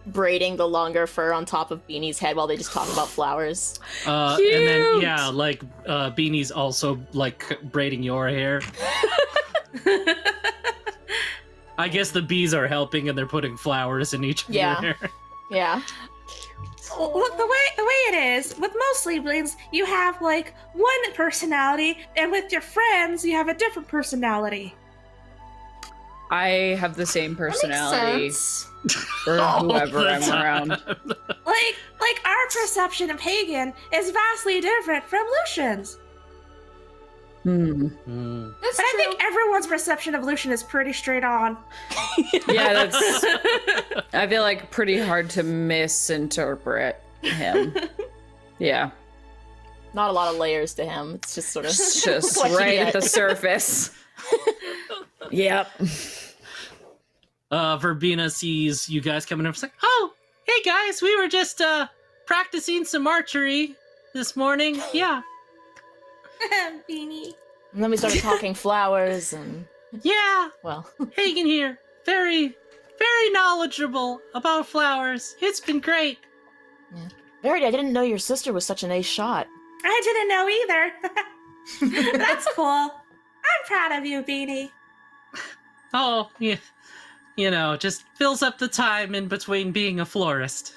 braiding the longer fur on top of Beanie's head while they just talk about flowers? and then yeah, like Beanie's also like braiding your hair. I guess the bees are helping, and they're putting flowers in each of Yeah. your hair. Yeah. Look, the way it is with most siblings, you have like one personality, and with your friends, you have a different personality. I have the same personality Makes sense. for whoever All I'm the time. around. Like our perception of Hagen is vastly different from Lucian's. Hmm. Hmm. That's But I true. think everyone's perception of Lucian is pretty straight on. Yeah, that's. I feel like pretty hard to misinterpret him. Yeah, Not a lot of layers to him. It's just sort of it's just what you right get. at the surface. Yep. Verbena sees you guys coming up. She's like, oh, hey guys, we were just practicing some archery this morning. Yeah. Beanie. And then we started talking flowers and, Yeah. well, Hagen here. Very, very knowledgeable about flowers. It's been great. Verity, I didn't know your sister was such an ace shot. I didn't know either. That's cool. I'm proud of you, Beanie. Oh, yeah. You know, just fills up the time in between being a florist.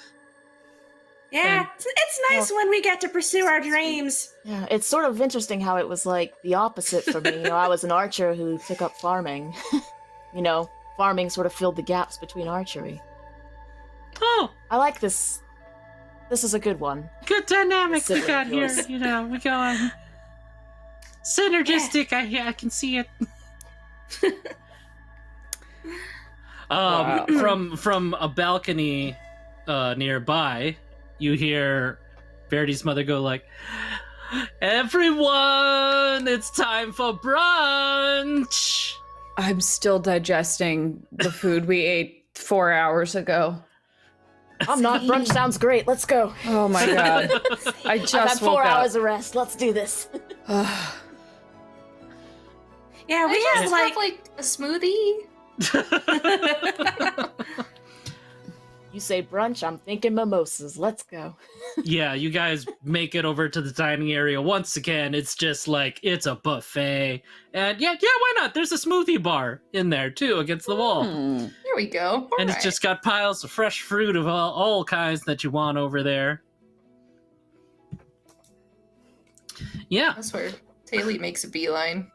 Yeah, And- it's nice when we get to pursue our dreams. Yeah, it's sort of interesting how it was like the opposite for me. You know, I was an archer who took up farming. You know, farming sort of filled the gaps between archery. Oh, I like this. This is a good one. good dynamic we Sibling got here. yours. You know, we go on. Synergistic. I can see it. Wow. From a balcony nearby, you hear Verity's mother go like, "Everyone, it's time for brunch." I'm still digesting the food we ate 4 hours ago. I'm not. Brunch sounds great. Let's go. Oh my god. I just I've had 4 woke hours of rest. Let's do this. up. Yeah, we I have just like have like a smoothie. You say brunch, I'm thinking mimosas. Let's go. Yeah, you guys make it over to the dining area once again. It's just like it's a buffet, and yeah, why not? There's a smoothie bar in there too, against the wall. Hmm. Here we go. And it's Alright. just got piles of fresh fruit of all kinds that you want over there. Yeah. That's where Taylor makes a beeline.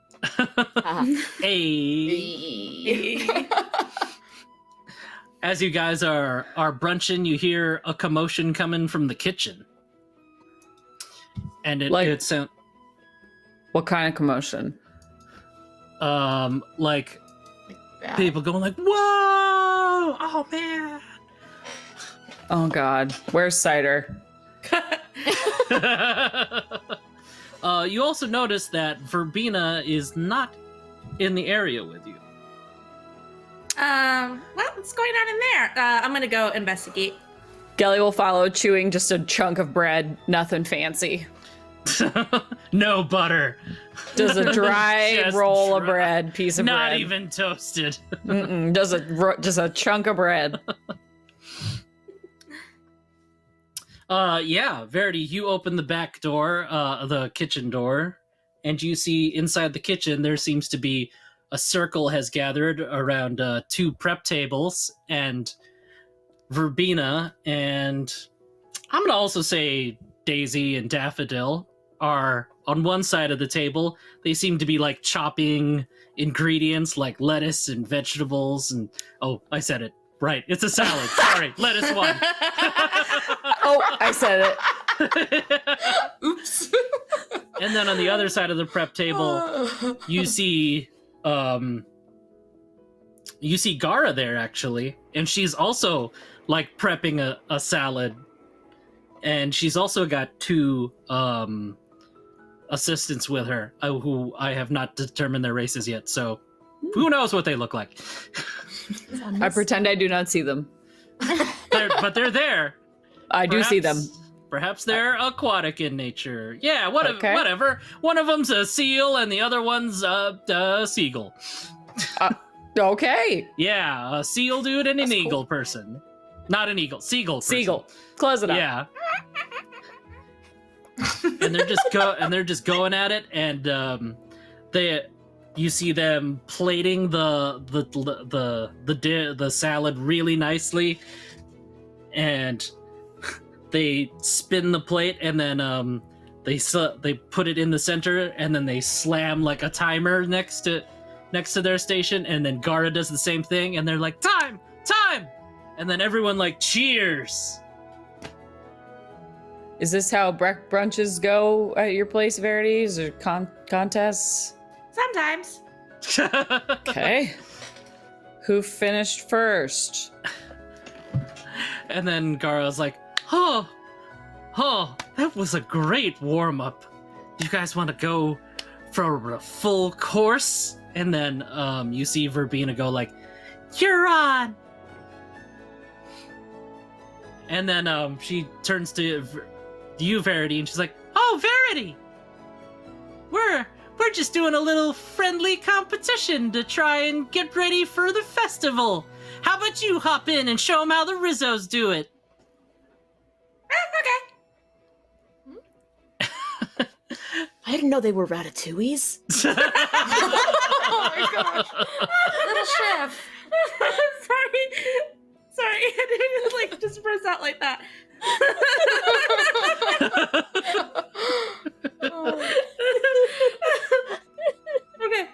Hey. As you guys are brunching, you hear a commotion coming from the kitchen. And Like- it sounds What kind of commotion? like Yeah. people going like, "Whoa! Oh man!" Oh god. Where's cider? You also notice that Verbena is not in the area with you. what's going on in there? I'm gonna go investigate. Gelly will follow, chewing just a chunk of bread, nothing fancy. No butter. Does a dry Just roll of dry. bread, piece of Not bread. even toasted. Mm-mm, just a chunk of bread. Yeah, Verity, you open the back door, the kitchen door, and you see inside the kitchen there seems to be a circle has gathered around 2 prep tables, and Verbena and I'm gonna also say Daisy and Daffodil are on one side of the table. They seem to be like chopping ingredients like lettuce and vegetables and oh, I said it. Right, it's a salad. Sorry, lettuce one. Oh, I said it. Oops. And then on the other side of the prep table, you see Gara there actually, and she's also like prepping a salad, and she's also got 2 assistants with her who I have not determined their races yet, so who knows what they look like. I pretend I do not see them. But they're there. I do see them. Perhaps they're aquatic in nature. Yeah, Okay. whatever. One of them's a seal and the other one's a seagull. Okay. Yeah, a seal dude and an That's cool. eagle person. Not an eagle, seagull person. Seagull. Close it up. Yeah. And they're just going at it, and you see them plating the salad really nicely, and they spin the plate, and then they put it in the center, and then they slam like a timer next to their station, and then Gara does the same thing, and they're like, time, and then everyone like cheers. Is this how brunches go at your place, Verities, or contests? Sometimes. Okay. Who finished first? And then Gara's like, oh, that was a great warm-up. Do you guys want to go for a full course? And then you see Verbena go like, you're on! And then she turns to you, Verity, and she's like, oh, Verity! We're just doing a little friendly competition to try and get ready for the festival. How about you hop in and show them how the Rizzos do it? Okay. I didn't know they were ratatouilles. Oh my gosh. Little chef. Sorry, I didn't like just burst out like that. Okay.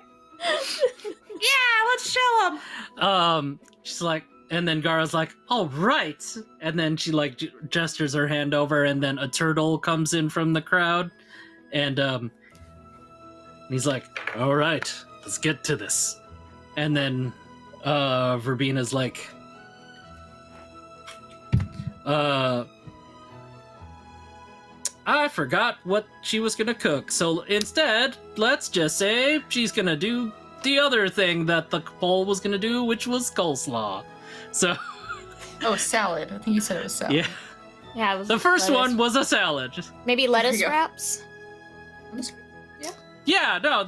Yeah, let's show them. She's like, and then Gara's like, all right. And then she like gestures her hand over, and then a turtle comes in from the crowd, and he's like, all right, let's get to this. And then Verbena's like, I forgot what she was gonna cook, so instead, let's just say she's gonna do the other thing that the poll was gonna do, which was coleslaw. So, Oh, salad. I think you said it was salad. yeah, Yeah, it was the first lettuce. one was a salad. Maybe lettuce There you go. wraps. Yeah, no,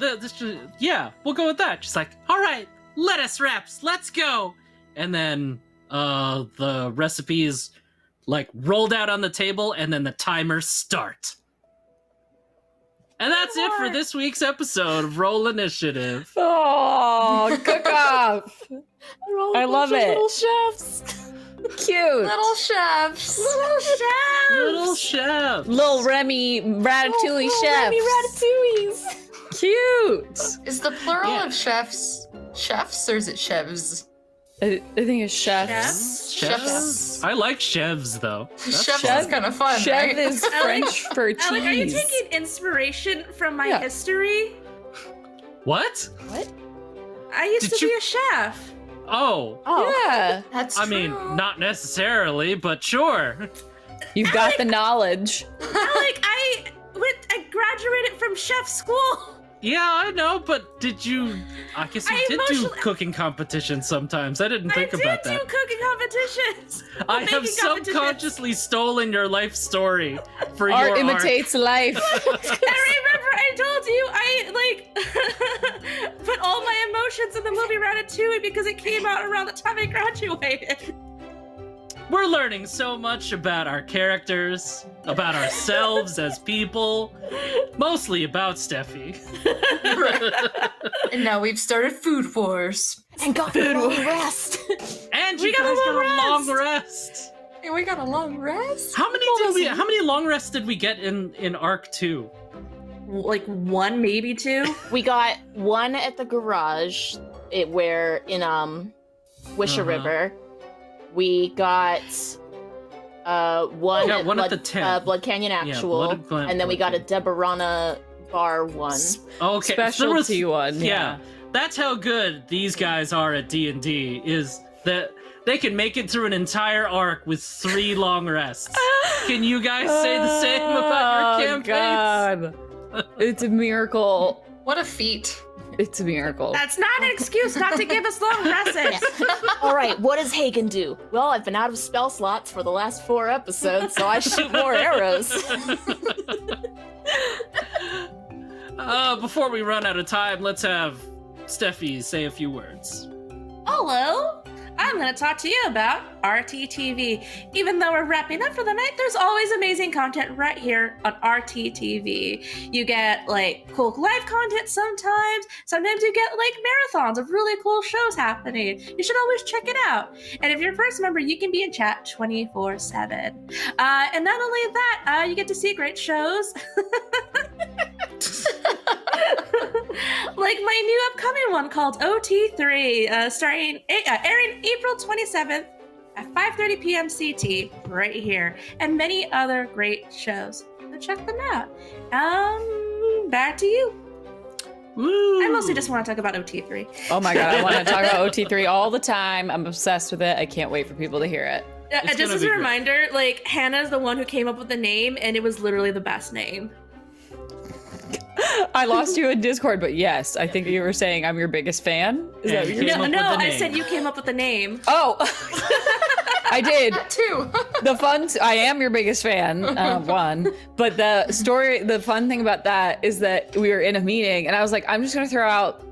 yeah, we'll go with that. She's like, all right, lettuce wraps, let's go. And then the recipes like rolled out on the table, and then the timers start. And that's it for this week's episode of Roll Initiative. Oh, cook off. They're all I a love bunch of it. Little chefs. Cute. Little chefs. Little chefs. Little chef. Little Remy Ratatouille Oh, chefs. Remy ratatouilles. Cute. Is the plural Yeah. of chefs or is it chefs? I think it's chefs. Chefs? I like chefs, though. That's Chefs fun. is kind of fun, Chef right? is French for cheese. Alec, are you taking inspiration from my Yeah. history? What? I used Did to you- be a chef. Oh, Oh, Yeah. That's I true. mean, not necessarily, but sure. You've got the knowledge. Alec, I graduated from chef school. Yeah, I know, but did you... I guess you I did do emotionally- cooking competitions sometimes. I didn't think I about did that. do cooking competitions. I have baking competitions. subconsciously stolen your life story for Art your imitates life. I remember I told you I put all my emotions in the movie Ratatouille because it came out around the time I graduated. We're learning so much about our characters, about ourselves as people, mostly about Steffi. And now we've started Food Wars. And got a long rest. And We you got a guys got long a long rest. And we got a long rest. How many long rests did we get in Arc 2? Like 1, maybe 2. We got one at the garage, where in Wisher Uh-huh. River. We got one Yeah, at one at Blood, the tent. Blood Canyon Yeah, Actual, and then we got a Deborana Bar one. Okay, so there was- Specialty one. Yeah, that's how good these guys are at D&D, is that they can make it through an entire arc with 3 long rests. Can you guys say the same about your campaigns? God. It's a miracle. What a feat. It's a miracle. That's not an excuse not to give us long rests. All right, what does Hagen do? Well, I've been out of spell slots for the last 4 episodes, so I shoot more arrows. Before we run out of time, let's have Steffi say a few words. Hello. I'm going to talk to you about RTTV. Even though we're wrapping up for the night, there's always amazing content right here on RTTV. You get like cool live content sometimes. Sometimes you get like marathons of really cool shows happening. You should always check it out. And if you're a first member, you can be in chat 24/7. And not only that, you get to see great shows. Like my new upcoming one called OT3, airing April 27th at 5:30 p.m. CT, right here, and many other great shows. So check them out. Back to you. Woo! I mostly just want to talk about OT3. Oh my god, I want to talk about OT3 all the time. I'm obsessed with it. I can't wait for people to hear it. It's Just gonna as be a great. reminder, like Hannah's the one who came up with the name, and it was literally the best name. I lost you in Discord, but yes, I think you were saying I'm your biggest fan. Is that what Came you're up with the I name. said you came up with the name. Oh, I did. Two. I am your biggest fan, one. But the fun thing about that is that we were in a meeting and I was like, I'm just going to throw out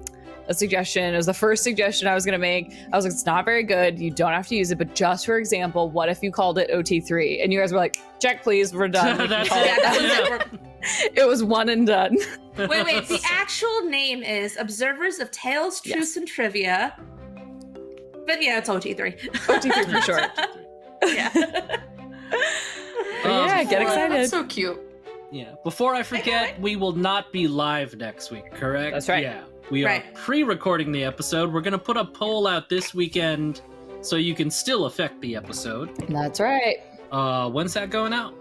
a suggestion. It was the first suggestion I was going to make. I was like, it's not very good. You don't have to use it. But just for example, what if you called it OT3? And you guys were like, check, please. We're done. We can That's call it. Yeah, it that that. was it. It was one and done. Wait. The actual name is Observers of Tales, Truths, and Trivia. But yeah, it's OT3. OT3 for short. Yeah. Yeah, get excited. That's so cute. Yeah. Before I forget, we will not be live next week, correct? That's right. Yeah. We are Right. pre-recording the episode. We're going to put a poll out this weekend so you can still affect the episode. That's right. When's that going out?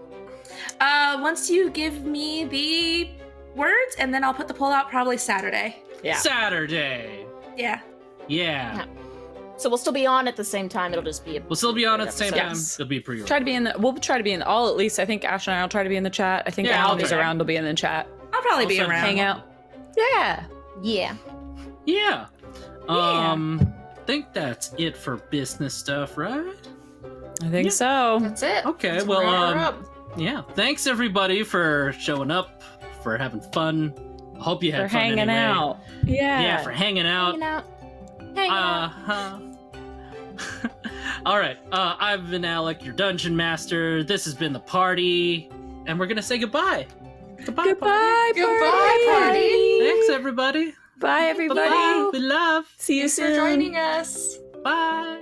Once you give me the words, and then I'll put the poll out probably Saturday. Yeah. Saturday. Yeah. Yeah. So we'll still be on at the same time. It'll just be a We'll still be on at the same time. Yes. It'll be pre Try to be in the. We'll try to be in all at least. I think Ash and I will try to be in the chat. I think Yeah, I'll Alan is try. around. Will be in the chat. I'll probably be Also around. Hang out. Yeah. yeah. Yeah. Think that's it for business stuff, right? I think Yeah. so. That's it. Okay, Let's well, wrap her up. Yeah. Thanks everybody for showing up, for having fun. Hope you had For fun hanging anyway. out. Yeah. Yeah, for hanging out. Hanging out. Hanging out. Uh-huh. All right. I've been Alec, your dungeon master. This has been the party, and we're gonna say goodbye. Goodbye. Goodbye, Goodbye, party. Thanks, everybody. Bye, everybody. Bye-bye. We love. See you Thanks soon. for joining us. Bye.